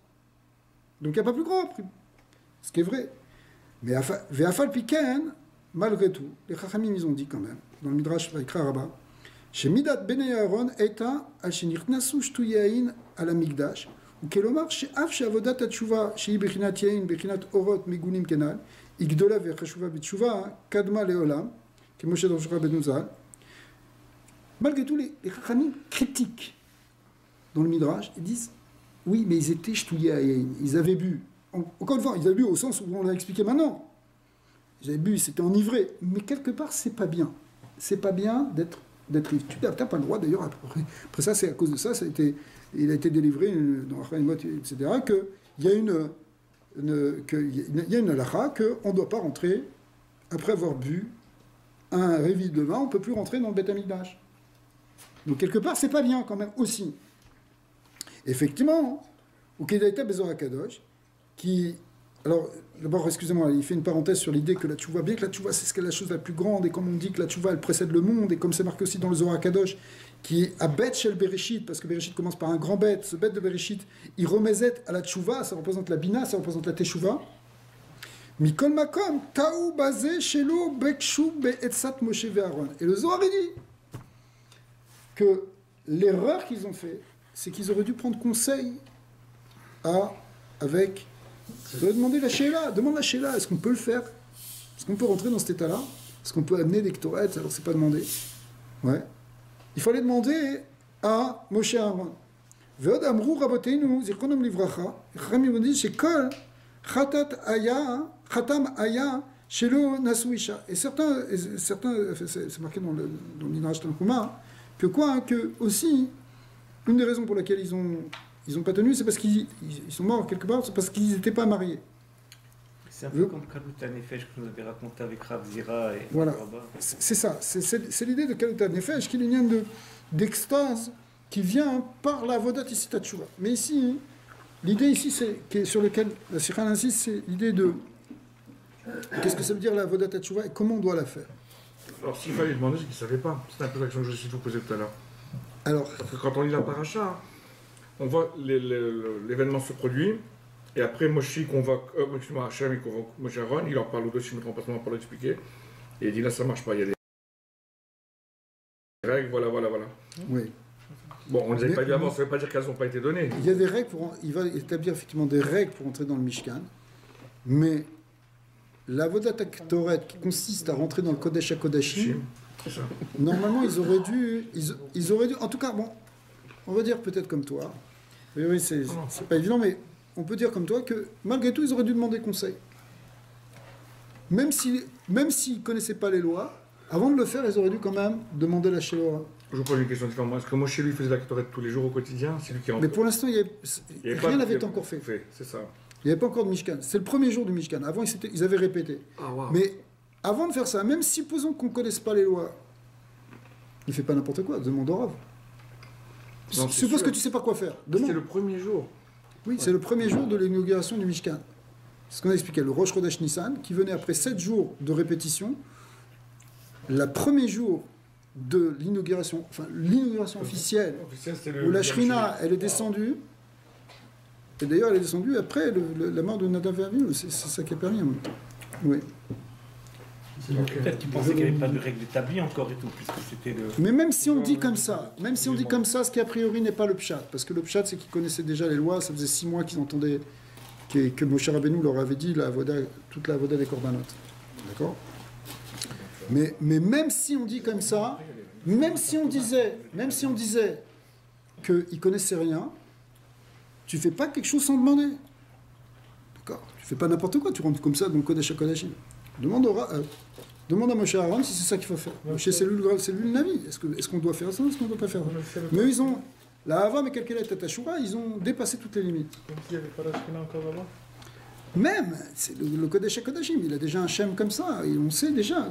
Donc il n'y a pas plus grand, ce qui est vrai. Mais Ve'afal Piken, malgré tout, les Chachamim ils ont dit quand même, dans le Midrash Vaikra Rabbah, chez Midat Bnei Aaron Eta al Shenirknasu Shtuyain al Amigdash, ou Kelomar chez Af Shavodat Tchouva, chez Ibechinat Yain, Bechinat Orot Megunim Kenal, Igdola Vechashuva Betchouva, Kadma Leolam, qui est Moshe Doshra Benuzal. Malgré tout, les Chachamim critiquent dans le Midrash, ils disent oui, mais ils étaient Shtuyain, ils avaient bu. Encore une fois, ils avaient bu au sens où on l'a expliqué maintenant. Ils avaient bu, ils s'étaient enivrés. Mais quelque part, c'est pas bien. C'est pas bien d'être ivre. Tu n'as pas le droit, d'ailleurs, après ça, c'est à cause de ça, il a été délivré dans Achraïmot, etc., qu'il y a une halakha qu'on ne doit pas rentrer, après avoir bu un réveil de vin, on ne peut plus rentrer dans le Beth Amikdash. Donc, quelque part, c'est pas bien, quand même, aussi. Effectivement, au Kedaïta Bezor HaKadosh, qui... Alors, d'abord, excusez-moi, il fait une parenthèse sur l'idée que la tchouva, bien que la tchouva, c'est ce qu'est la chose la plus grande, et comme on dit que la tchouva, elle précède le monde, et comme c'est marqué aussi dans le Zohar HaKadosh, qui est à Bet Shel Bereshit, parce que Bereshit commence par un grand bête, ce bête de Bereshit, il remézet à la tchouva, ça représente la bina, ça représente la teshuva. Mikol makom, taou bazé shelo bekshu be'etzat Moshe ve'Aaron. Et le Zohar, il dit que l'erreur qu'ils ont fait, c'est qu'ils auraient dû prendre conseil avec... Tu dois demander la Sheila, demande la Sheila, est-ce qu'on peut le faire? Est-ce qu'on peut rentrer dans cet état-là? Est-ce qu'on peut amener des ktorettes? Alors c'est pas demandé. Ouais. Il fallait demander à Moshe Aaron. Ve'od amrou raboteinu zirkonom livracha. Chachamim dit shekol chatam aya shelo nasuisha. Et certains, c'est marqué dans le Midrash Tanchuma, que quoi, que aussi une des raisons pour laquelle ils ont pas tenu, c'est parce qu'ils sont morts quelque part, c'est parce qu'ils n'étaient pas mariés. C'est un peu comme Kaluta Nefesh que vous avez raconté avec Rav Zira et voilà. Rabba. C'est ça, c'est l'idée de Kaluta Nefesh qui est une lien d'extase qui vient par la Vodat ici Tchouva. Mais ici, l'idée ici, sur laquelle la Sikha insiste, c'est l'idée de qu'est-ce que ça veut dire la Vodat Tchouva et comment on doit la faire. Alors s'il fallait demander, c'est qu'ils ne savaient pas. C'est un peu la question que je suis vous poser tout à l'heure. Alors, parce que quand on lit la paracha, on voit l'événement se produit, et après Moshe convoque, Hachem il convoque Moshe Aaron, il leur parle au-dessus, je ne me trompe pas pour l'expliquer, et il dit là ça ne marche pas, il y a des règles, voilà. Oui. Bon, on ne les avait pas dit avant, ça ne veut pas dire qu'elles n'ont pas été données. Il y a des règles il va établir effectivement des règles pour entrer dans le Mishkan, mais la Vodat HaKtoret qui consiste à rentrer dans le Kodesh HaKodashim, normalement ils auraient dû, en tout cas, bon, on va dire peut-être comme toi, oui, c'est pas évident, mais on peut dire comme toi que malgré tout ils auraient dû demander conseil. Même s'ils ne connaissaient pas les lois, avant de le faire, ils auraient dû quand même demander la Sheila. Je vous pose une question différente. Est-ce que Moshe lui faisait la Ketoret tous les jours au quotidien? C'est lui qui rentre. Mais pour l'instant, rien n'avait encore fait. C'est ça. Il n'y avait pas encore de Mishkan. C'est le premier jour du Mishkan. Avant, ils avaient répété. Ah, wow. Mais avant de faire ça, même supposons qu'on ne connaisse pas les lois, Ne fais pas n'importe quoi, demande au Rav. Non, Suppose que tu ne sais pas quoi faire. Demande. C'était le premier jour. Oui, c'est le premier jour de l'inauguration du Mishkan. C'est ce qu'on a expliqué, le Rosh Chodesh Nissan, qui venait après 7 jours de répétition. Le premier jour de l'inauguration, enfin l'inauguration officielle, où la Shrina, elle est descendue. Et d'ailleurs, elle est descendue après la mort de Nadav et Avihu. C'est ça qui a permis. Oui. Peut-être qu'ils pensaient qu'il n'y avait pas de règles établies encore et tout, puisque c'était le... Mais même si on dit comme ça, ce qui a priori n'est pas le pshat, parce que le pshat, c'est qu'ils connaissaient déjà les lois, ça faisait 6 mois qu'ils entendaient que Moshe Rabbeinu leur avait dit toute la avoda des corbanotes. D'accord ? Mais même si on dit comme ça, même si on disait qu'ils connaissaient rien, tu fais pas quelque chose sans demander. D'accord ? Tu fais pas n'importe quoi, tu rentres comme ça dans le Kodesh HaKodashim. Demande à Moshe Aaron si c'est ça qu'il faut faire. Moshe, c'est lui le Navi. Est-ce qu'on doit faire ça ou est-ce qu'on ne doit pas faire ça? Mais ils ont, la Hava, mais quelqu'un est Tashura, ils ont dépassé toutes les limites. Comme s'il n'y avait pas la Shrina encore là-bas. Même, c'est le Kodesh HaKodashim, il a déjà un Shem comme ça, et on sait déjà. À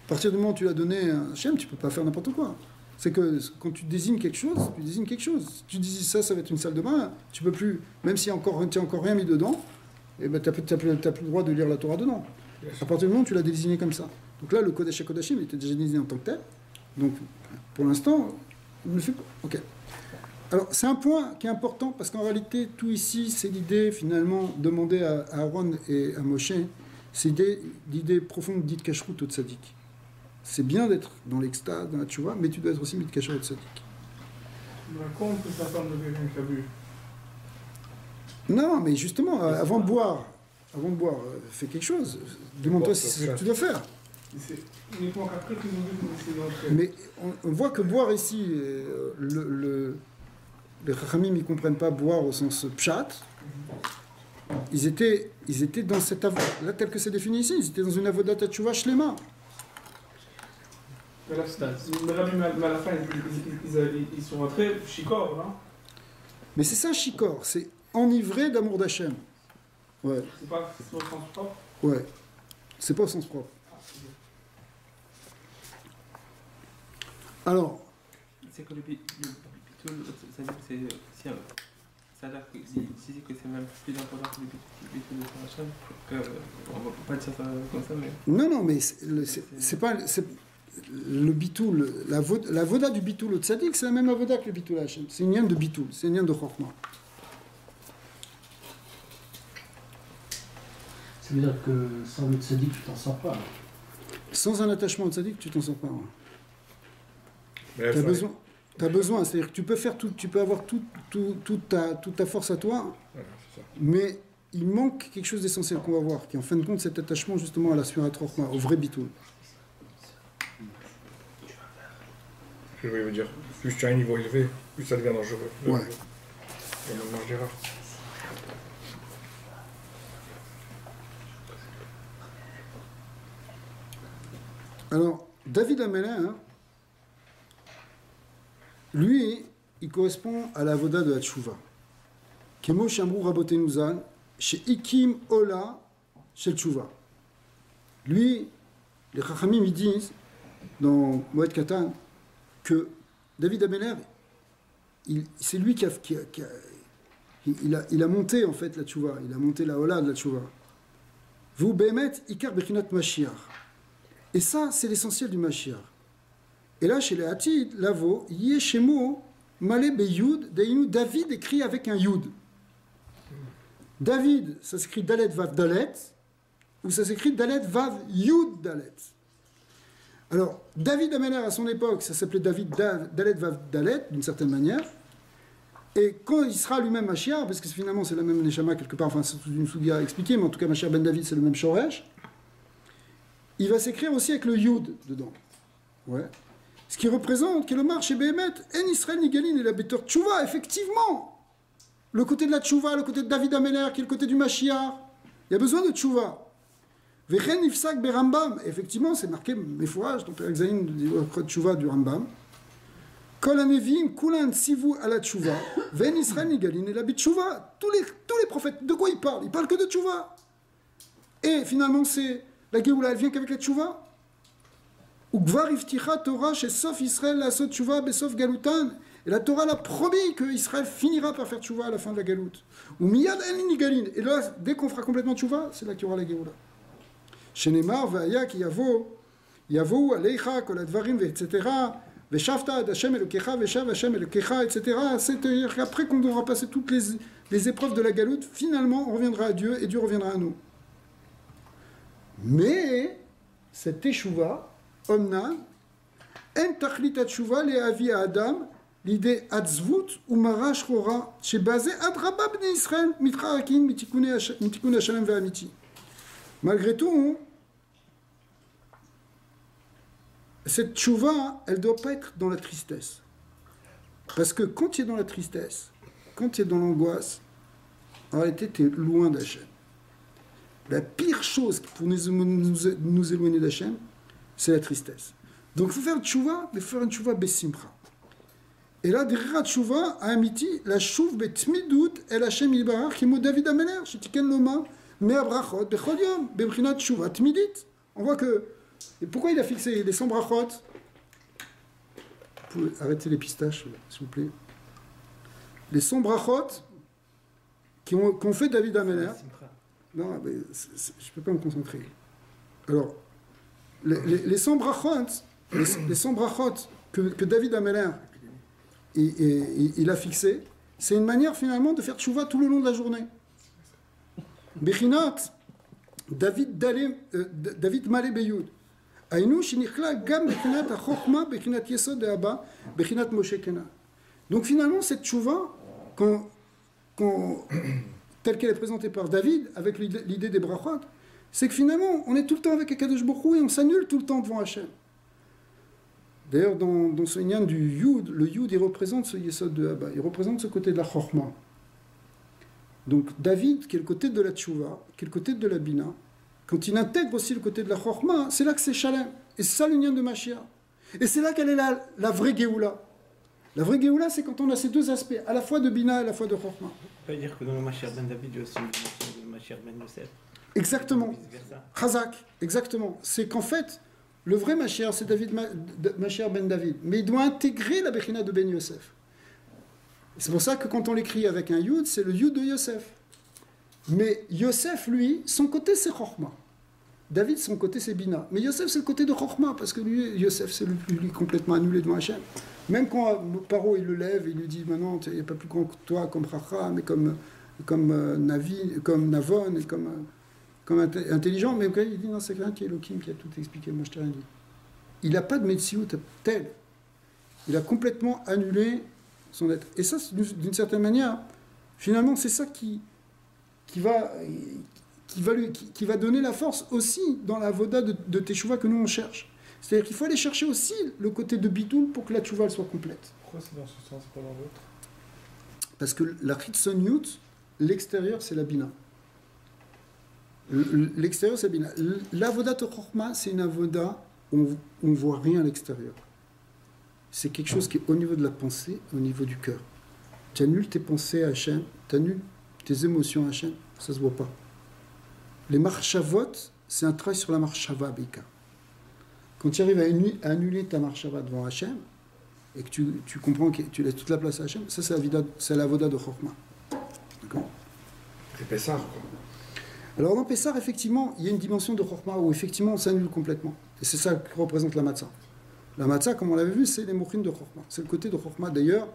partir du moment où tu lui as donné un Shem, tu ne peux pas faire n'importe quoi. C'est que quand tu désignes quelque chose, tu désignes quelque chose. Si tu dis ça va être une salle de bain, tu peux plus, même si tu n'as encore rien mis dedans, tu n'as plus le droit de lire la Torah dedans. À partir du moment où tu l'as désigné comme ça. Donc là, le Kodesh HaKodashim était déjà désigné en tant que tel. Donc, pour l'instant, il ne le fait pas. Ok. Alors, c'est un point qui est important, parce qu'en réalité, tout ici, c'est l'idée, finalement, demander à Aaron et à Moshe, c'est l'idée profonde dite Kashrut au Tzadik. C'est bien d'être dans l'extase, dans la tchouva, mais tu dois être aussi mit Kashrut au Tzadik. Comment on peut s'attendre de quelqu'un qui a bu? Non, mais justement, avant de boire, fais quelque chose. Demande-toi si c'est ce que tu dois faire. C'est uniquement qu'après qu'ils ont vu que c'est d'entrer. Mais on voit que boire ici, les Chachamim ne comprennent pas boire au sens pshat. Ils étaient dans cette avoda, là tel que c'est défini ici, ils étaient dans une avodat tchouva shlema. Mais à la fin, ils sont rentrés chikor, non? Mais c'est ça, shikor, c'est enivré d'amour d'Hachem. Ouais. C'est pas au sens propre? Ouais. C'est pas au sens propre. Alors. C'est que le bitul, ça a l'air que si c'est que c'est même plus important que le bitul de Hachem, on va pas dire ça comme ça, mais. Non, mais c'est pas. Le bitoul, la voda du bitoul au tzaddik, c'est la même voda que le bitoul Hachem. C'est une de bitoul, c'est une de chorma. Ça veut dire que sans le tzaddik, tu t'en sors pas. Sans un attachement au tzaddik, tu t'en sors pas. Ouais. T'as besoin, c'est-à-dire que tu peux faire tout, tu peux avoir toute ta force à toi, Ouais, c'est ça. mais il manque quelque chose d'essentiel qu'on va voir, qui est en fin de compte cet attachement justement à la Sfirat Chorma, au vrai bitoul. Je vais dire, plus tu as un niveau élevé, plus ça devient dangereux. Ouais. On mange des rares. Alors, David Amelin, lui, il correspond à la voda de la tchouva. Kemo Shamrou Rabotenuzan, chez Ikim Ola, chez tchouva. Lui, les Chachamim, ils disent, dans Moed Katan, que David Amelin, c'est lui qui a monté en fait la tchouva, il a monté la Ola de la tchouva. Vous, Behemet, Ikar Bechinat Mashiach. Et ça, c'est l'essentiel du Mashiach. Et là, chez les Hatid, Lavo, Yeshemo, Malé Beyoud, Deinu, David écrit avec un Yud. David, ça s'écrit Dalet Vav Dalet, ou ça s'écrit Dalet Vav Yud Dalet. Alors, David Ameler, à son époque, ça s'appelait David Dalet Vav Dalet, d'une certaine manière. Et quand il sera lui-même Mashiach, parce que finalement c'est la même Neshama quelque part, enfin c'est une soudia expliquée, mais en tout cas Mashiach ben David c'est le même Shoresh, il va s'écrire aussi avec le Yud dedans. Ouais. Ce qui représente que le marché Behemet, En Israël Nigalin et la Betor Tchouva, effectivement. Le côté de la Tchouva, le côté de David Ameler, qui est le côté du Mashiach, il y a besoin de Tchouva. Vechen Ifsak Berambam, effectivement c'est marqué Mefourage, donc l'examen du Tchouva du Rambam. Kol Anevim, Kulan Sivu à la Tchouva, Ven Israël Nigalin et la Tchouva. Tous les prophètes, de quoi ils parlent? Ils parlent que de Tchouva. Et finalement, c'est la Géoula, elle vient qu'avec la Tchouva. Ugvar ifticha Torah chez Sof Israël la sot tchouva besof galutan. Et la Torah l'a promis que Israël finira par faire tchouva à la fin de la galoute. Ou miyad el nigalin. Et là, dès qu'on fera complètement tchouva, c'est là qu'il y aura la Géoula. Shenemar va'aya ki yavo aleicha kol advarim etc. Veshavta ad Hashem elokecha veshav Hashem elokecha etc. C'est-à-dire qu'après qu'on aura passé toutes les épreuves de la galoute, finalement, on reviendra à Dieu et Dieu reviendra à nous. Mais cette teshuva, omna, en tachlit teshuva le avi à Adam, l'idée atzvut ou marash chora, chez basé adraba bnei Israël mitrarakin mitikune Hashem ve'amiti. Malgré tout, cette teshuva, elle ne doit pas être dans la tristesse. Parce que quand tu es dans la tristesse, quand tu es dans l'angoisse, en réalité, tu es loin d'Hachem. La pire chose pour nous éloigner d'Hachem, c'est la tristesse. Donc il faut faire une tchouva, mais faire une tchouva besimcha. Et là, derrière la tchouva, à Amiti, la chouv betmidut el Hashem ilbarach, qui est David Ameler, shetiken loma, me abrachot, bechol yom, bebrinat tchouva tmidit. On voit que. Et pourquoi il a fixé les 100 brachot? Vous pouvez arrêter les pistaches, s'il vous plaît. Les 100 brachot qu'ont fait David Ameler. Non, mais je ne peux pas me concentrer. Alors, les 100 brachot, les 100 brachot que David Ameler il a fixé, c'est une manière finalement de faire tchouva tout le long de la journée. Bechinat, David Malé Beyoud. Aïnou, shinichla, gam bechinat achokma, bechinat yesod de Abba, bechinat Moshe Kena. Donc finalement, cette tchouva, telle qu'elle est présentée par David, avec l'idée des brachot, c'est que finalement, on est tout le temps avec Akadosh Baruch Hu et on s'annule tout le temps devant Hachem. D'ailleurs, dans ce lien du Yud, le Yud, il représente ce Yesod de Abba, il représente ce côté de la Chorma. Donc David, qui est le côté de la Tchouva, qui est le côté de la Bina, quand il intègre aussi le côté de la Chorma, c'est là que c'est Shalem. Et c'est ça le lien de Mashiach. Et c'est là qu'elle est la vraie Géoula. La vraie Géoula, c'est quand on a ces deux aspects, à la fois de Bina et à la fois de Chorma. On peut dire que dans le Mashiach ben David, il y a aussi une dimension de Mashiach ben Yosef. Exactement. Chazak, exactement. C'est qu'en fait, le vrai Mashiach, c'est Mashiach ben David. Mais il doit intégrer la Bechina de Ben Yosef. C'est pour ça que quand on l'écrit avec un Yud, c'est le Yud de Yosef. Mais Yosef, lui, son côté, c'est Chorma. David, son côté, c'est Bina. Mais Yosef, c'est le côté de Chorma, parce que lui, Yosef, c'est lui complètement annulé devant Hachem. Même quand Paro, il le lève, il lui dit, maintenant, il n'y a pas plus grand que toi, comme Racha, mais comme Navi, comme Navon, et comme intelligent, mais il dit non, c'est quelqu'un qui est Elohim, qui a tout expliqué, moi je t'ai rien dit. Il n'a pas de Metsiout tel. Il a complètement annulé son être. Et ça, d'une certaine manière, finalement, c'est ça qui va donner la force aussi dans la voda de Teshuvah que nous on cherche. C'est-à-dire qu'il faut aller chercher aussi le côté de Bitoul pour que la Teshuvah soit complète. Pourquoi c'est dans ce sens et pas dans l'autre? Parce que la Chitzon Yut, l'extérieur, c'est la Bina. L'extérieur, c'est Bina. L'avoda Chorma, c'est une avoda où on ne voit rien à l'extérieur. C'est quelque chose qui est au niveau de la pensée, au niveau du cœur. Tu annules tes pensées à Hachem, tu annules tes émotions à Hachem, ça ne se voit pas. Les marchavot, c'est un travail sur la marchava, Beika. Quand tu arrives à annuler ta marchava devant Hachem, et que tu comprends que tu laisses toute la place à Hachem, ça c'est l'avoda de Chorma. D'accord? C'est Pessah, quoi. Alors dans Pessah, effectivement, il y a une dimension de Chorma où effectivement on s'annule complètement. Et c'est ça que représente la Matzah. La Matzah, comme on l'avait vu, c'est les mochines de Chorma. C'est le côté de Chorma. D'ailleurs,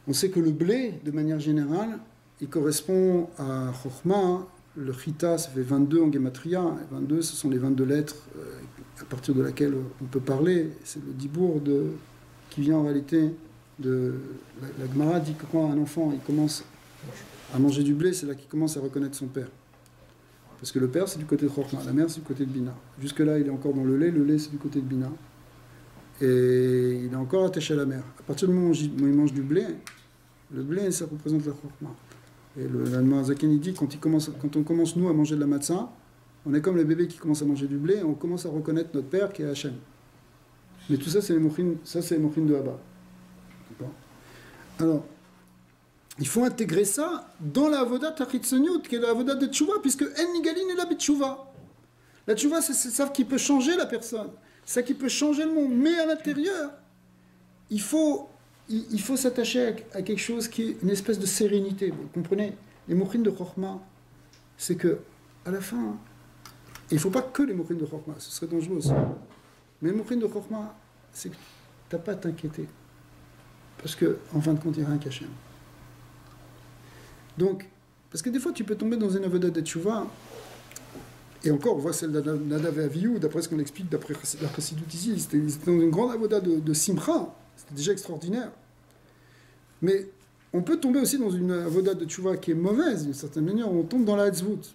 on sait que le blé, de manière générale, il correspond à Chorma. Le Chita, ça fait 22 en Gematria. 22, ce sont les 22 lettres à partir de laquelle on peut parler. C'est le dibour qui vient en réalité de... La Gemara dit que quand un enfant il commence à manger du blé, c'est là qu'il commence à reconnaître son père. Parce que le père, c'est du côté de Chorma, la mère, c'est du côté de Bina. Jusque-là, il est encore dans le lait, c'est du côté de Bina. Et il est encore attaché à la mère. À partir du moment où il mange du blé, le blé, ça représente la Chorma. Et l'Allemand Zaken, il dit, quand on commence, nous, à manger de la matzah, on est comme les bébés qui commencent à manger du blé, et on commence à reconnaître notre père qui est Hachem. Mais tout ça, c'est les mochines de Abba. D'accord. Alors, il faut intégrer ça dans la avoda tachitzoniut, qui est la avoda de tchouva, puisque en nigalin est la tchouva. La tchouva, c'est ça qui peut changer la personne. ça qui peut changer le monde. Mais à l'intérieur, il faut s'attacher à quelque chose qui est une espèce de sérénité. Vous comprenez? Les moukhin de Chokhmah, c'est que, à la fin, il ne faut pas que les moukhin de Chokhmah, ce serait dangereux aussi. Mais les moukhin de Chokhmah, c'est que tu n'as pas à t'inquiéter. Parce qu'en fin de compte, il n'y a rien qu'Hachem. Donc, parce que des fois, tu peux tomber dans une avoda de tchouva, et encore, on voit celle de Nadav et Avihu, d'après ce qu'on explique, d'après la Chassidut ici, c'était dans une grande avoda de simcha, c'était déjà extraordinaire. Mais on peut tomber aussi dans une avoda de tchouva qui est mauvaise, d'une certaine manière, où on tombe dans la hatzvut.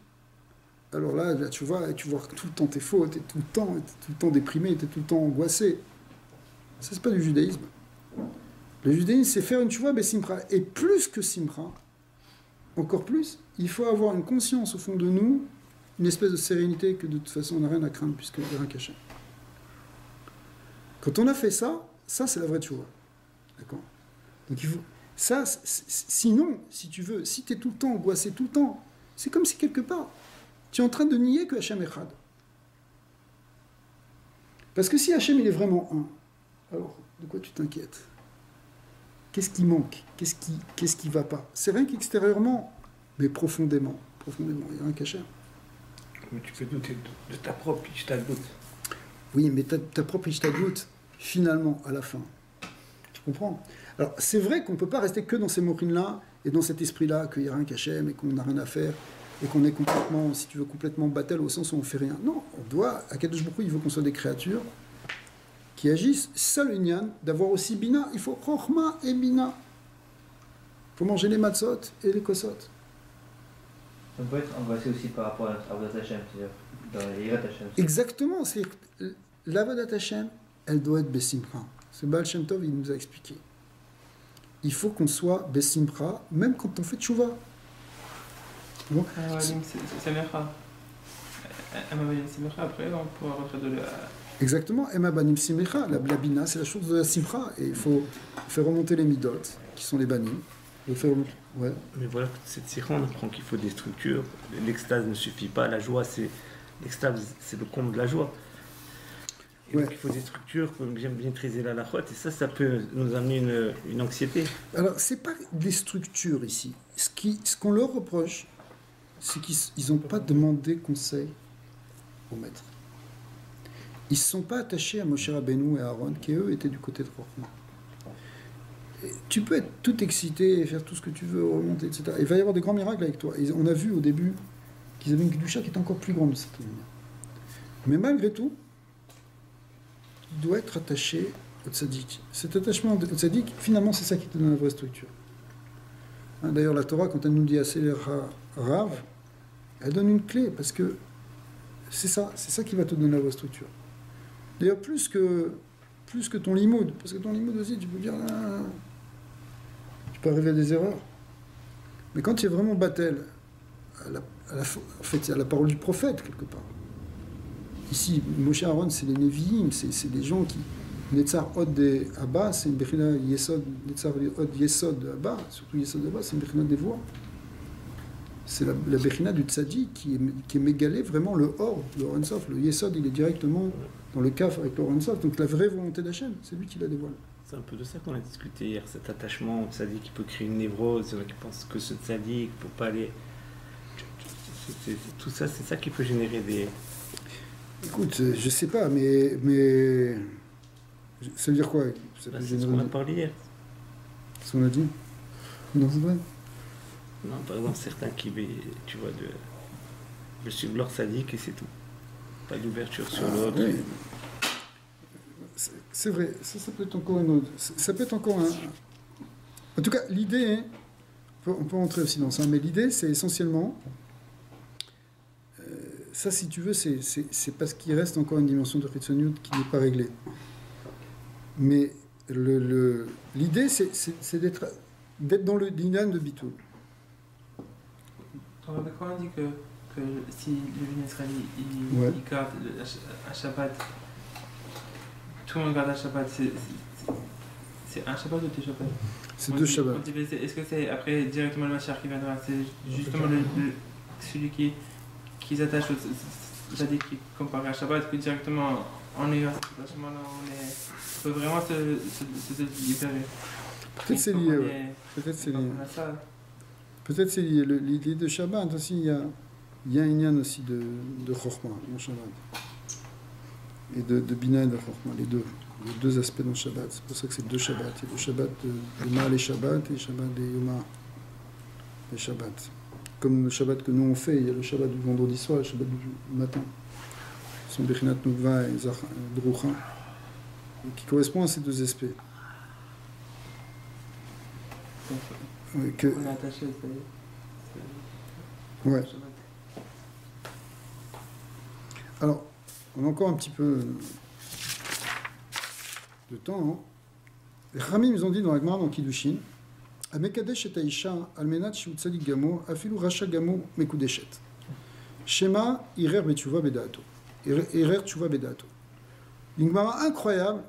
Alors là, la tchouva, tu vois tout le temps tes fautes, tu es tout le temps déprimé, tu es tout le temps angoissé. Ça, c'est pas du judaïsme. Le judaïsme, c'est faire une tchouva besimcha. Et plus que simcha, encore plus, il faut avoir une conscience au fond de nous, une espèce de sérénité que de toute façon on n'a rien à craindre puisqu'il n'y a rien qu'Hachem. Quand on a fait ça, ça c'est la vraie tchouva. D'accord? Donc il faut... Ça, sinon, si tu veux, si tu es tout le temps angoissé, tout le temps, c'est comme si quelque part, tu es en train de nier que Hachem est Echad. Parce que si Hachem il est vraiment un, alors de quoi tu t'inquiètes? Qu'est-ce qui manque? Qu'est-ce qui va pas? C'est rien qu'extérieurement, mais profondément, il n'y a rien qu'Hachem. Mais tu peux douter de ta propre Ishtadlut. Oui, mais ta propre Ishtadlut, finalement, à la fin. Tu comprends? Alors, c'est vrai qu'on ne peut pas rester que dans ces mourines-là, et dans cet esprit-là, qu'il n'y a rien qu'Hachem, et qu'on n'a rien à faire, et qu'on est complètement, si tu veux, complètement battle au sens où on ne fait rien. Non, on doit, à Kadosh Baruch Hu, il faut qu'on soit des créatures qui agissent. C'est ça le Nyan, d'avoir aussi Bina. Il faut Chokhmah et Bina. Il faut manger les matzot et les kosot. On peut être angoissé aussi par rapport à Avodat Hashem, c'est-à-dire dans les Yirat Hashem. Exactement, c'est l'Avodat Hashem, elle doit être Bessimcha. C'est Baal Shem Tov, il nous a expliqué. Il faut qu'on soit Bessimcha, même quand on fait Tchouva. Bon, après on pourra rentrer de la... Exactement, Emma Banim Simcha, la Bina, c'est la chose de la Simcha, et il faut faire remonter les Midot, qui sont les Banim. Ouais. Mais voilà, cette sikha, on apprend qu'il faut des structures. L'extase ne suffit pas, la joie, l'extase, c'est le comble de la joie. Et donc il faut des structures pour bien maîtriser la lachot, et ça peut nous amener une anxiété. Alors, c'est pas des structures ici. Ce qu'on leur reproche, c'est qu'ils n'ont pas demandé conseil au maître. Ils ne se sont pas attachés à Moshe Rabbeinu et à Aaron, qui eux étaient du côté de Chokhmah. Tu peux être tout excité et faire tout ce que tu veux, remonter, etc. Il va y avoir des grands miracles avec toi. On a vu au début qu'ils avaient une Kedusha qui était encore plus grande de cette manière. Mais malgré tout, il doit être attaché au tzaddik. Cet attachement au tzaddik, finalement, c'est ça qui te donne la vraie structure. D'ailleurs, la Torah, quand elle nous dit assez Rav, elle donne une clé, parce que c'est ça qui va te donner la vraie structure. D'ailleurs, plus que ton limoud, parce que ton limoud aussi, tu peux dire, tu peux arriver à des erreurs. Mais quand tu es vraiment battel, en fait, il y a la parole du prophète, quelque part. Ici, Moshe Aaron, c'est les Nevi'im, c'est des gens qui... Netzar Od de Abba, c'est une Bechina Yesod, Netzar Od Yesod de Abba, surtout Yesod de Abba, c'est une Bechina des voix. C'est la Bechina du Tzaddik qui est mégalé vraiment le Or, le Or Ensof. Le Yesod, il est directement dans le Kaf avec le Or Ensof. Donc la vraie volonté d'Hachem, c'est lui qui la dévoile. C'est un peu de ça qu'on a discuté hier, cet attachement au Tzaddik qui peut créer une névrose, il y en a qui pensent que ce Tzaddik ne peut pas aller... Tout ça, c'est ça qui peut générer des... Écoute, je sais pas, mais... Ça veut dire quoi? C'est ce qu'on a parlé hier. C'est ce qu'on a dit? Non, c'est vrai. Non, par exemple, certains qui, tu vois, de suivre leur sadique et c'est tout. Pas d'ouverture sur l'autre. Oui. C'est vrai, ça peut être encore une autre. Ça peut être encore un... En tout cas, l'idée, hein, on peut rentrer aussi dans ça, mais l'idée, c'est essentiellement... ça, si tu veux, c'est parce qu'il reste encore une dimension de Chitzoniut qui n'est pas réglée. Mais l'idée, c'est d'être dans le dinan de Bitoul. Quand on dit que si le Bnei Israël il garde un Shabbat, tout le monde garde un Shabbat, c'est un Shabbat ou deux Shabbats? C'est deux Shabbats. Est-ce que c'est après directement le Mashiach qui viendra? C'est justement celui qui s'attache au Tzaddik qui compare à Shabbat, que directement on est à ce moment-là, on peut vraiment se libérer. Peut-être c'est lié, ouais. Peut-être c'est lié. Peut-être c'est lié. L'idée de Shabbat aussi, il y a un lien aussi de Chokhmah dans Shabbat. Et de Bina et de Chokhmah, les deux aspects dans Shabbat. C'est pour ça que c'est deux Shabbats. Il y a le Shabbat de Maal et Shabbat et le Shabbat des Yoma et Shabbat. Comme le Shabbat que nous on fait, il y a le Shabbat du vendredi soir et le Shabbat du matin. Ce sont Bechinat Nukva et Drucha, qui correspondent à ces deux aspects. On est attaché, c'est ouais. Alors, on a encore un petit peu de temps. Les Khamim, ils ont dit dans la Gemara, dans Kiddushin, Amekadesh et Aisha, Almenat Shiut Tzadik Gamo, Afilu Racha Gamo Mekudeshet. Shema, Irer Betchuva Bedato. Irer Tchuva Bedato. Une Gemara incroyable,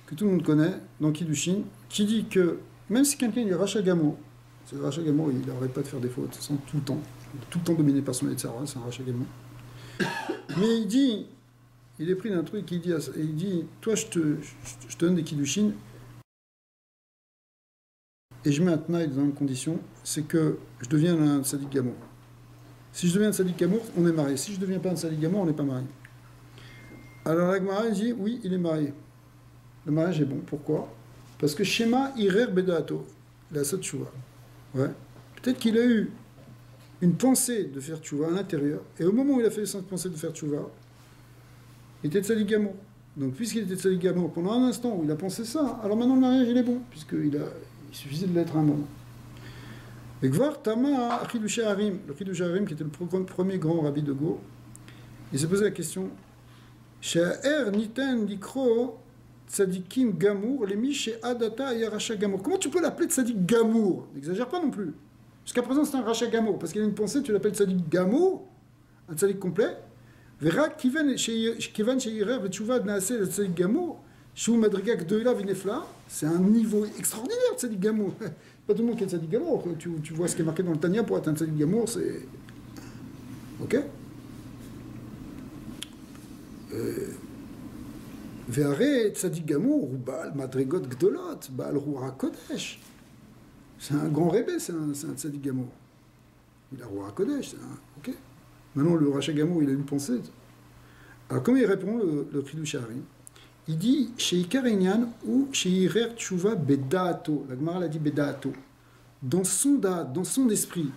que tout le monde connaît, dans Kiddushin, qui dit que même si quelqu'un est Racha Gamo, c'est le Racha Gamo, il n'arrête pas de faire des fautes, c'est tout le temps dominé par son Yetzara, c'est un Racha Gamo. Mais il est pris d'un truc, il dit, toi je te donne des Kiddushin, et je mets un tnaï dans une condition, c'est que je deviens un Tzadik Gamour. Si je deviens un Tzadik Gamour, on est marié. Si je ne deviens pas un Tzadik Gamour, on n'est pas marié. Alors la Gemara dit, oui, il est marié. Le mariage est bon. Pourquoi? Parce que Shema Irer Bedato, la Sot Tchouva. Ouais. Peut-être qu'il a eu une pensée de faire Tchouva à l'intérieur, et au moment où il a fait cette pensée de faire Tchouva, il était Tzadik Gamour. Donc puisqu'il était Tzadik Gamour, pendant un instant où il a pensé ça, alors maintenant le mariage il est bon, puisqu'il suffisait de l'être un moment. Et voir Tama Chidush Harim, le Chidush Harim qui était le premier grand rabbi de Go, il s'est posé la question She'er Niten Likro Tzadikim Gamour, les Miche Adata et Racha Gamour. Comment tu peux l'appeler Tzadik Gamour? N'exagère pas non plus. Jusqu'à présent c'est un Racha Gamour, parce qu'il a une pensée, tu l'appelles Tzadik Gamour, un Tzadik complet. Verra Kivan Sheirer Vetchouva Naase le Tzadik Gamour. Shou Madriga Gdoila Vinefla, c'est un niveau extraordinaire de Tzadik Gamour. Pas tout le monde qui est Tzadik Gamour. Tu vois ce qui est marqué dans le Tanya pour être un Tzadik Gamour, c'est. Ok? Ve'are Tzadik Gamour, ou Baal Madrigot Gdolot, Baal Ruach Kodesh. C'est un grand rébé, c'est un Tzadik Gamour. Il a Ruach Kodesh, c'est un. Ok? Maintenant, le Racha Gamour, il a une pensée. Alors, comment il répond, le Chidush Harim? Il dit chez Ikarinyan ou chez Irer Tchouva Bedato. La Gemara l'a dit Bedato. Dans son date, dans son esprit.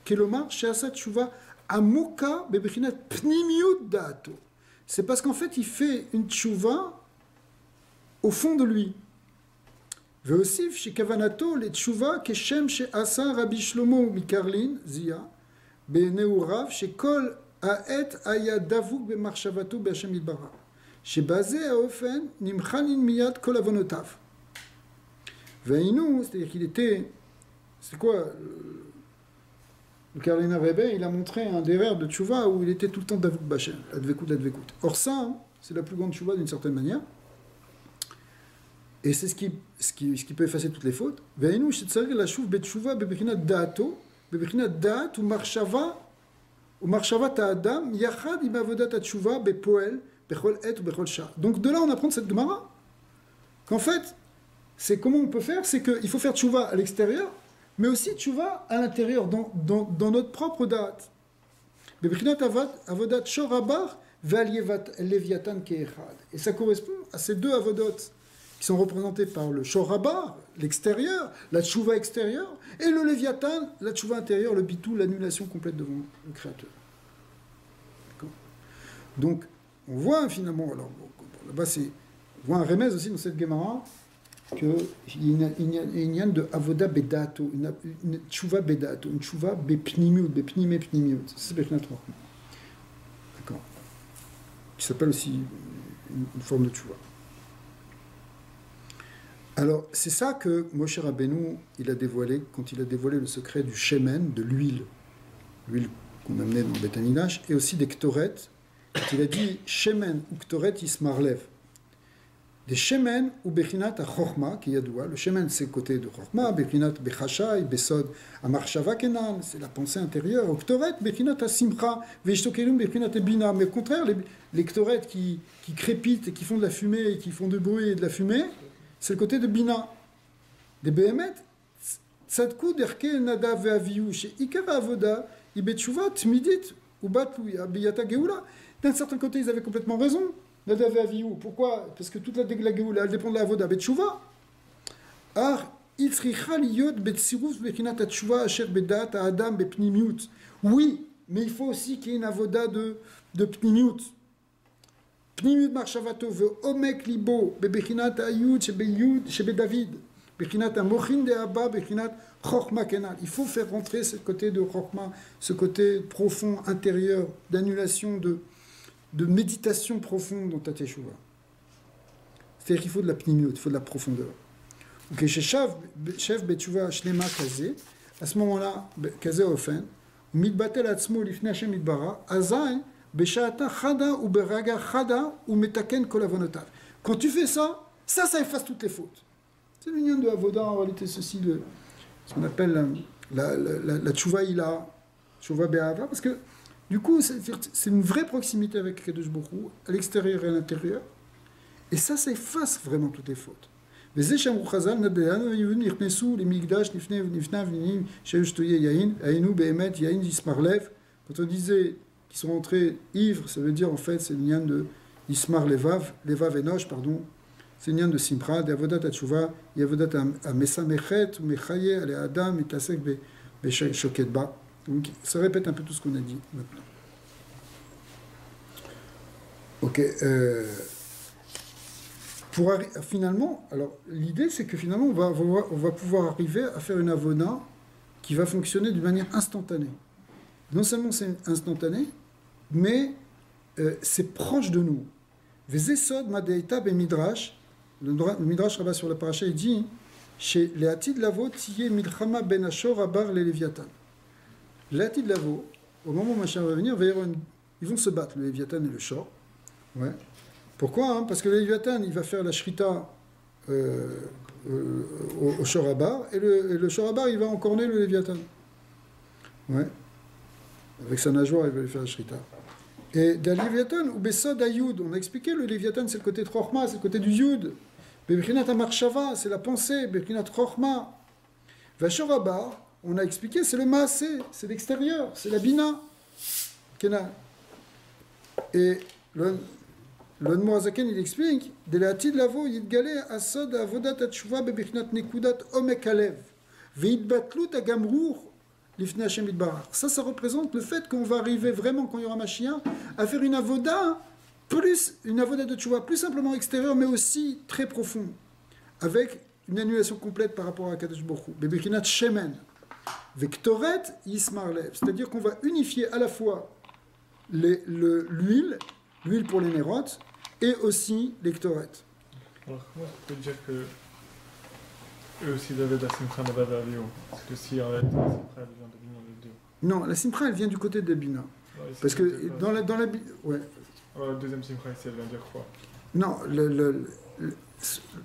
Kelomar, chez Asa Tchouva Amoka Bebechinat Pnimiut Dato. C'est parce qu'en fait, il fait une Tchouva au fond de lui. Veosif chez Kavanato, les Tchouva Keshem chez Asa Rabbi Shlomo Mikarlin, Zia, Beneurav, chez Kol Aet Aya Davuk Bemarshavato Be'Hashem Yitbarach. Chez Bazé à Ofen, Nimchanin Miyad Kol Avonotav. Veinu, c'est-à-dire qu'il était. C'est quoi? Le Karliner Rebbe, il a montré un des vers de Tchouva où il était tout le temps Davuk Bachem, Advekut. Or, ça, c'est la plus grande Tchouva d'une certaine manière. Et c'est ce qui peut effacer toutes les fautes. Veinu, c'est la Chouv Betchouva, Bebechinat Daato, Bebechinat Daat ou Marshava Ta'adam, Yachad Imavodat Tchouva, Bepoel. Donc de là on apprend de cette Gemara qu'en fait c'est comment on peut faire, c'est qu'il faut faire tchouva à l'extérieur mais aussi tchouva à l'intérieur dans notre propre date. Avodat shorabar leviatan keechad, et ça correspond à ces deux avodot qui sont représentés par le shorabar, l'extérieur, la tchouva extérieure, et le leviatan, la tchouva intérieure, le bitou, l'annulation complète devant le créateur. D'accord. Donc on voit finalement, alors là-bas on voit un remez aussi dans cette Gemara, qu'il y a une de avoda bedato, une tchouva bedato, une tchouva bepnimiut, bepnimiut, c'est Bechinat Rochma. D'accord. Qui s'appelle aussi une forme de tchouva. Alors c'est ça que Moshe Rabbeinu il a dévoilé quand il a dévoilé le secret du shemen, de l'huile qu'on amenait dans le Beth Amidrash, et aussi des ktoret. Il a dit Shemen ou Ktoret Ismarlev. des shemen ou bechinat à chorma, qui yadoua. Le shemen, c'est le côté de chorma, bechinat bechashai, besod amarshava kenan, c'est la pensée intérieure. Oktoret, bechinat à simcha, veishtokelum, bechinat bina. Mais au contraire, les ktoret qui crépitent et qui font de la fumée, et qui font de bruit et de la fumée, c'est le côté de bina. Des behemet, tzadku derke nadav ve'aviyu, chez ikar avoda, ibetshuva tmidit, ou batlu, abiyata geoula. D'un certain côté, ils avaient complètement raison. Nadav ve'aviyu. Pourquoi? Parce que toute la geoula, elle dépend de la avoda betshuva. Ar, itzricha liyot betsiruf bechinat atshuva asher bedat adam bepnimiut. Oui, mais il faut aussi qu'il y ait une avoda de pnimiut. Pnimiut marshavato ve'omek libo bebechinat ayud shebe David. Bechinat amochin de abba bechinat chokhma kenal. Il faut faire rentrer ce côté de chokhma, ce côté profond, intérieur, d'annulation, de méditation profonde dans ta teshuva. C'est-à-dire qu'il faut de la pnimiut, il faut de la profondeur. Ok, chez chef betchuva shnema kazé, à ce moment-là, kazé ofen, mitbatel atzmo lifnei Hashem mitbara, azay beshata chada ou beraga chada ou metaken kol avonotav. Quand tu fais ça, ça efface toutes les fautes. C'est l'union de avoda, en réalité, ceci, ce qu'on appelle la tchouva ila, tchouva be'ava, parce que du coup, c'est une vraie proximité avec Kadosh Baruch Hu, à l'extérieur et à l'intérieur, et ça efface vraiment toutes les fautes. Quand on disait qu'ils sont rentrés ivres, ça veut dire en fait c'est l'union de Ismar Levav Enosh, pardon, c'est l'union de Simcha, d'Avodat Atshuva, Yavodat Mesamechet, Mechaye, Ale Adam, Itasek Shoketba. Donc ça répète un peu tout ce qu'on a dit maintenant. Ok. Finalement, alors l'idée c'est que finalement on va pouvoir arriver à faire une avoda qui va fonctionner d'une manière instantanée. Non seulement c'est instantané, mais c'est proche de nous. Vezesod Madeita be Midrash, le Midrash Rabbah sur la paracha, il dit chez les Atid Lavo Tiye Milchama Ben Ashor Abar le Léviathan. Les Atid Lavo, au moment où Mashiach va venir, ils vont se battre, le Léviathan et le Shor. Ouais. Pourquoi? Parce que le Léviathan, il va faire la shrita au Shor Abar, et le Shor Abar, il va encorner le Léviathan. Ouais. Avec sa nageoire, il va lui faire la shrita. Et dans le Léviathan, ou Besod Ayud, on a expliqué, le Léviathan, c'est le côté de Chorma, c'est le côté du Yud. Bebrinat Amarshava, c'est la pensée, Bebrinat Chorma. Vashor Abar, on a expliqué, c'est le Maasé, c'est l'extérieur, c'est la Bina. Kena. Et le Moazaken, il explique, de la Atid Lavo, Yidgale Asod Avodat Atshuva Bebrinat Nekudat Omek Alev. Veidbatlut Agamrur. Ça représente le fait qu'on va arriver vraiment, quand il y aura Mashiach, à faire une avoda de tchouva, plus simplement extérieure, mais aussi très profonde, avec une annulation complète par rapport à Kadosh Baruch Hu. Bebechinat shemen, vektoret yismarlev, c'est-à-dire qu'on va unifier à la fois l'huile pour les nérotes, et aussi les ktoret. Alors comment on peut dire que eux aussi devaient la simcha nadav ve'aviyu? Parce que si en réalité la simcha elle vient de Bina les deux. Non, la simcha elle vient du côté de Bina. Ouais, parce que dans la ouais. Alors, la deuxième simcha ici elle vient dire quoi? Non,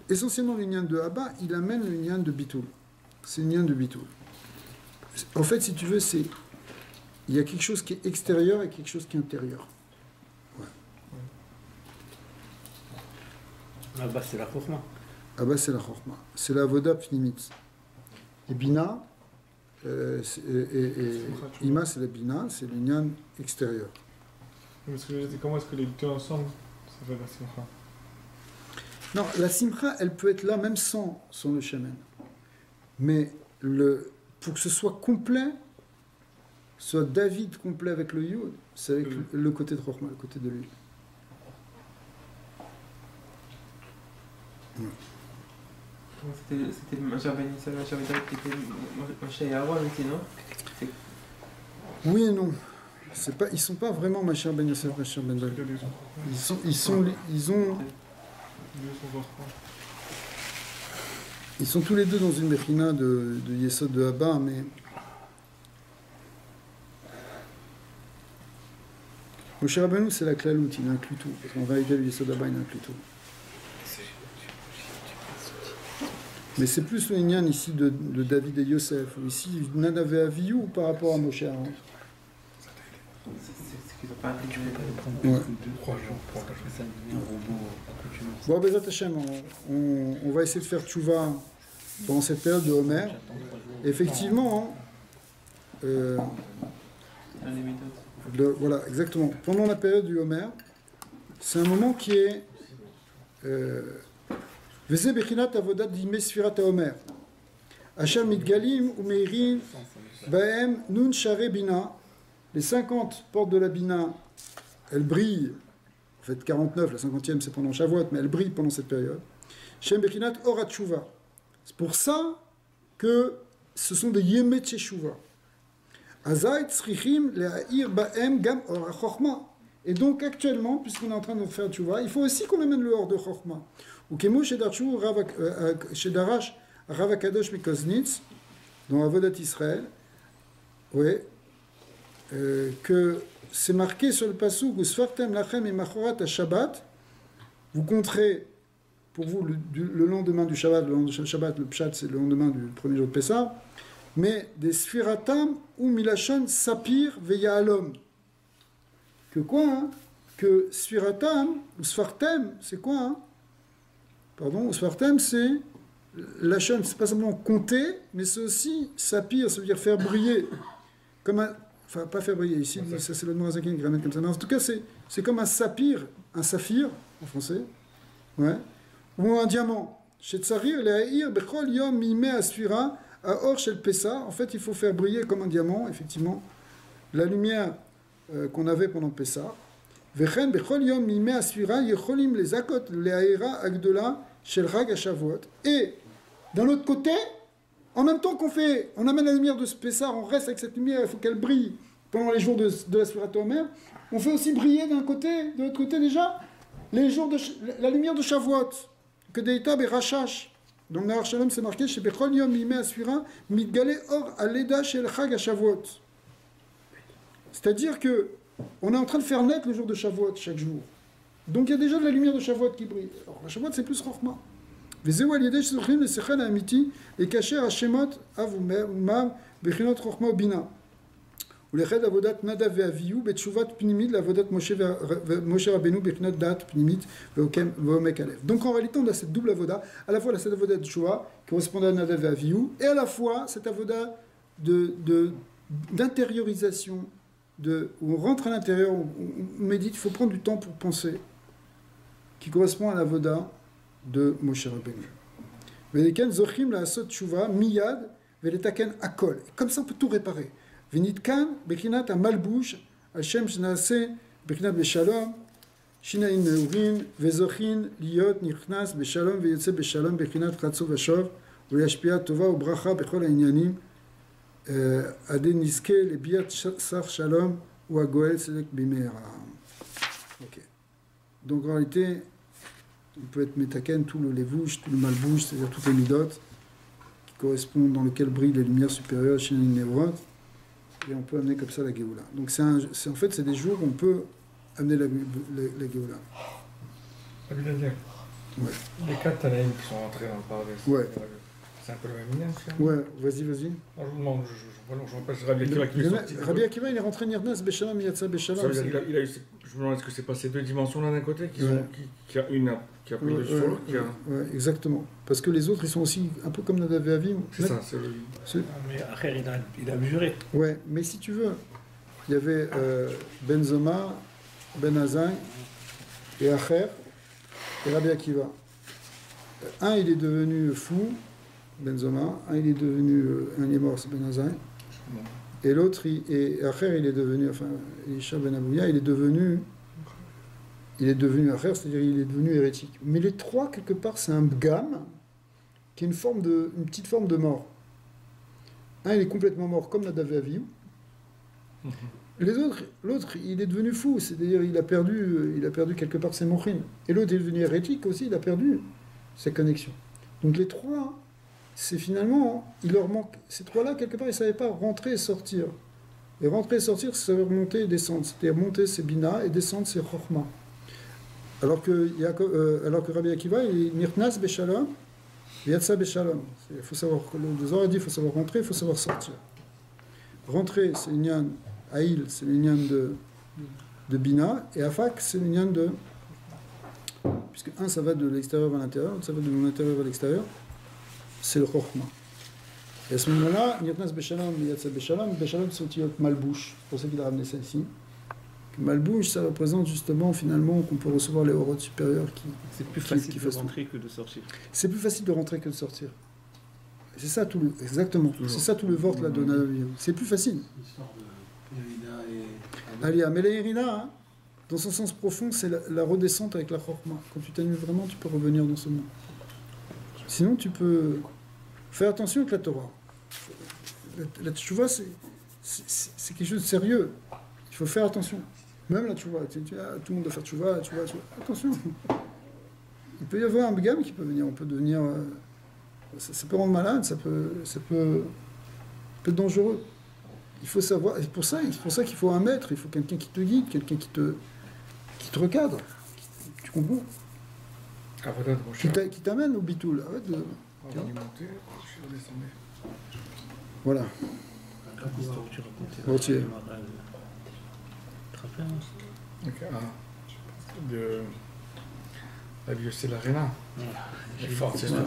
essentiellement l'union de Abba, il amène l'union de Bitoul. C'est l'union de Bitoul. En fait, si tu veux, il y a quelque chose qui est extérieur et quelque chose qui est intérieur. Ouais. Abba, c'est la chorma. Abba, c'est la chorma. C'est la avoda pnimit. Et Bina, et Ima, c'est la Bina, c'est l'union extérieure. Mais ce que je veux dire, c'est comment est-ce que les deux ensemble, ça fait la simcha? Non, la simcha, elle peut être là même sans le shemen. Mais pour que ce soit complet, soit David complet avec le Yud, c'est avec le côté de Rochma, le côté de lui. C'était Mashiach Ben Yisraël, Mashiach Ben David qui était Moshe et Aaron aussi, non? Oui et non. Ils sont pas vraiment Mashiach Ben Yisraël, Mashiach Ben David. Ils sont tous les deux dans une bechina de Yesod de Abba, mais Moshe Rabbeinu c'est la klalout, il inclut tout. Parce qu'en réalité le Yesod d'Abba il inclut tout. Mais c'est plus le Inyan ici de David et Yosef, ou ici Nadav et Avihu par rapport à Moshe. Hein. C'est ce qu'ils n'ont pas intégré. Ouais. Bon, Bezat Hashem, on va essayer de faire tchouva pendant cette période de Homer. Effectivement, voilà, exactement. Pendant la période du Homer, c'est un moment qui est Veze Bechinat Avodat Dime Sfirat HaOmer. Asher Mitgalim Umeirin Baem Nun Share Bina. Les 50 portes de la Bina, elles brillent. En fait, 49, la 50e, c'est pendant Shavuot, mais elles brillent pendant cette période. Shem Bechinat Orat Tshuva. C'est pour ça que ce sont des Yemet Teshuva. Azay Tzrichim Le'ahir Baem Gam Or HaChochma. Et donc, actuellement, puisqu'on est en train de faire Tshuva, il faut aussi qu'on amène le Or de Chochma. Ou Kemo Shedarash Rav HaKadosh Mikoznitz, dans Avodat Israël, ouais, que c'est marqué sur le passouk où Sfartem Lachem et Machorat à Shabbat, vous compterez pour vous le lendemain du Shabbat, le lendemain du Shabbat, le Pshat c'est le lendemain du premier jour de Pessah, mais des Sfiratam ou Milachon Sapir Veyaalom. Que quoi hein? Que Sfiratam ou Sfartem, c'est quoi hein? Pardon, Sfartem c'est Lachon, c'est pas simplement compter, mais c'est aussi Sapir, ça veut dire faire briller. Comme un. Enfin, pas faire briller ici, ça c'est le Noazakin qui ramène comme ça. Mais en tout cas, c'est comme un saphir en français, ouais, ou un diamant. Chez Tsarir, Le'ahir, Bechol Yom Mime Asfira, à Or Shel Pessa. En fait, il faut faire briller comme un diamant, effectivement, la lumière qu'on avait pendant Pessa. Vechen, Bechol Yom Mime Asfira, Yecholim les Akot, Le'ahira Agdola, Shel Rag Hashavot. Et, d'un autre côté, en même temps on amène la lumière de ce Pessah, on reste avec cette lumière, il faut qu'elle brille pendant les jours de la Sfirat HaOmer. On fait aussi briller de l'autre côté déjà, les jours la lumière de Shavuot, que Deitab et Rashash. Dans le Nahar Shalom, c'est marqué chez Bechol Yom Mimeh Asfira, Mitgale Or Aleda Shel Chag HaShavuot. C'est-à-dire que on est en train de faire naître le jour de Shavuot chaque jour. Donc il y a déjà de la lumière de Shavuot qui brille. Alors la Shavuot c'est plus Chochma. וזהו על ידי שזוכים לשכל האמיתי לקשר השמות אב ומר בחינות חוכמה ובינה ולייחד עבודת נדב ואביהו בתשובת פנימית לעבודת משה רבנו בחינת דעת פנימית ועומק הלב. Donc en réalité on a cette double avoda, à la fois cette avoda de Tchouva qui correspond à Nadav et Avihu, et à la fois cette avoda d'intériorisation, où on rentre à l'intérieur, on médite, il faut prendre du temps pour penser, qui correspond à l'avoda de Moshe Rabbeinu. Veleken zochim la asot tshuva miyad veletaken akol. Comme ça on peut tout réparer. Venitkan bechinat a malbouch Hashem shnase bechinat beshalom shinaim meurin vezochin liot nichnas beshalom veyotze beshalom bechinat chatzu vashov veyashpia tova ubracha bechol ha'inyanim ade niske lebiat sar shalom ou agoel selek bimera. Ok. Donc en réalité il peut être métaken, tout le levouche, tout le malbouche, c'est-à-dire toutes les midotes qui correspondent, dans lesquelles brillent les lumières supérieures, chez les névrot, et on peut amener comme ça la Géoula. Donc en fait, c'est des jours où on peut amener la Géoula. Ouais. Les 4 Tanaïm qui sont rentrés dans le paradis. Ouais. C'est un peu le même lien, ouais, vas-y. Non, je passe Rabbi Akiva qui est sorti. Rabbi Akiva, il est rentré Nirnas, Beshalom, Yatsa, Beshalom. Je me demande, est-ce que c'est pas ces deux dimensions-là d'un côté qui a pris le sur l'autre Ouais, exactement. Parce que les autres, ils sont aussi un peu comme Nadav et Avihu. C'est ça, c'est mais Acher, il a juré. Ouais, mais si tu veux, il y avait Ben Zoma, Ben Azai et Acher et Rabbi Akiva. Un, il est devenu fou, Ben Zoma, un il est est mort, c'est Ben Azai, et l'autre, Acher, il est devenu, enfin, Elisha Ben Abouya, il est devenu Acher, c'est-à-dire il est devenu hérétique. Mais les trois, quelque part, c'est un bgam, qui est une petite forme de mort. Un, il est complètement mort, comme Nadav et Avihu. L'autre, il est devenu fou, c'est-à-dire il a perdu quelque part ses mochim. Et l'autre est devenu hérétique aussi, il a perdu ses connexions. Donc les trois, c'est finalement, il leur manque, ces trois-là, quelque part, ils ne savaient pas rentrer et sortir. Et rentrer et sortir, ça veut remonter et descendre. C'est-à-dire monter, c'est Bina, et descendre, c'est Chochma. Alors que Rabbi Akiva, il est Nirnas Beshalom, Yatsa Beshalom. Il faut savoir, le Zohar dit, il faut savoir rentrer, il faut savoir sortir. Rentrer, c'est l'union Aïl, c'est l'union de Bina, et Afak, c'est l'union de. Puisque un, ça va de l'extérieur vers l'intérieur, l'autre, ça va de l'intérieur vers l'extérieur, c'est le Chokhmah. Et à ce moment-là, Niyatnas Beshalom, Yatsa Beshalom, Beshalom, c'est aussi Malbouche. C'est pour ça qu'il a ramené ça ici. Malbouche, ça représente justement, finalement, qu'on peut recevoir les horotes supérieures qui. C'est plus facile de rentrer que de sortir. C'est plus facile de rentrer que de sortir. C'est ça tout le. Exactement. C'est ça tout le vort là de Nadav. C'est plus facile. L'histoire de Yerida et. Alia. Mais la Yerida, hein, dans son sens profond, c'est la redescente avec la Chokhmah. Quand tu t'animes vraiment, tu peux revenir dans ce monde. Sinon, tu peux. Faire attention avec la Torah. La tchouva, c'est quelque chose de sérieux. Il faut faire attention. Même la tchouva. Tout le monde doit faire tchouva. Attention. Il peut y avoir un begam qui peut venir. On peut devenir. Ça peut rendre malade. Ça peut être dangereux. Il faut savoir. C'est pour ça qu'il faut un maître. Il faut quelqu'un qui te guide, quelqu'un qui te recadre. Tu comprends? Ah, peut-être, mon cher. Qui t'amène au bitoul. Arrête de. On va alimenter, je suis redescendu. Voilà. L'histoire que tu racontais. Entier. Ok, de la vie, c'est l'arena. Elle est forte, c'est ça.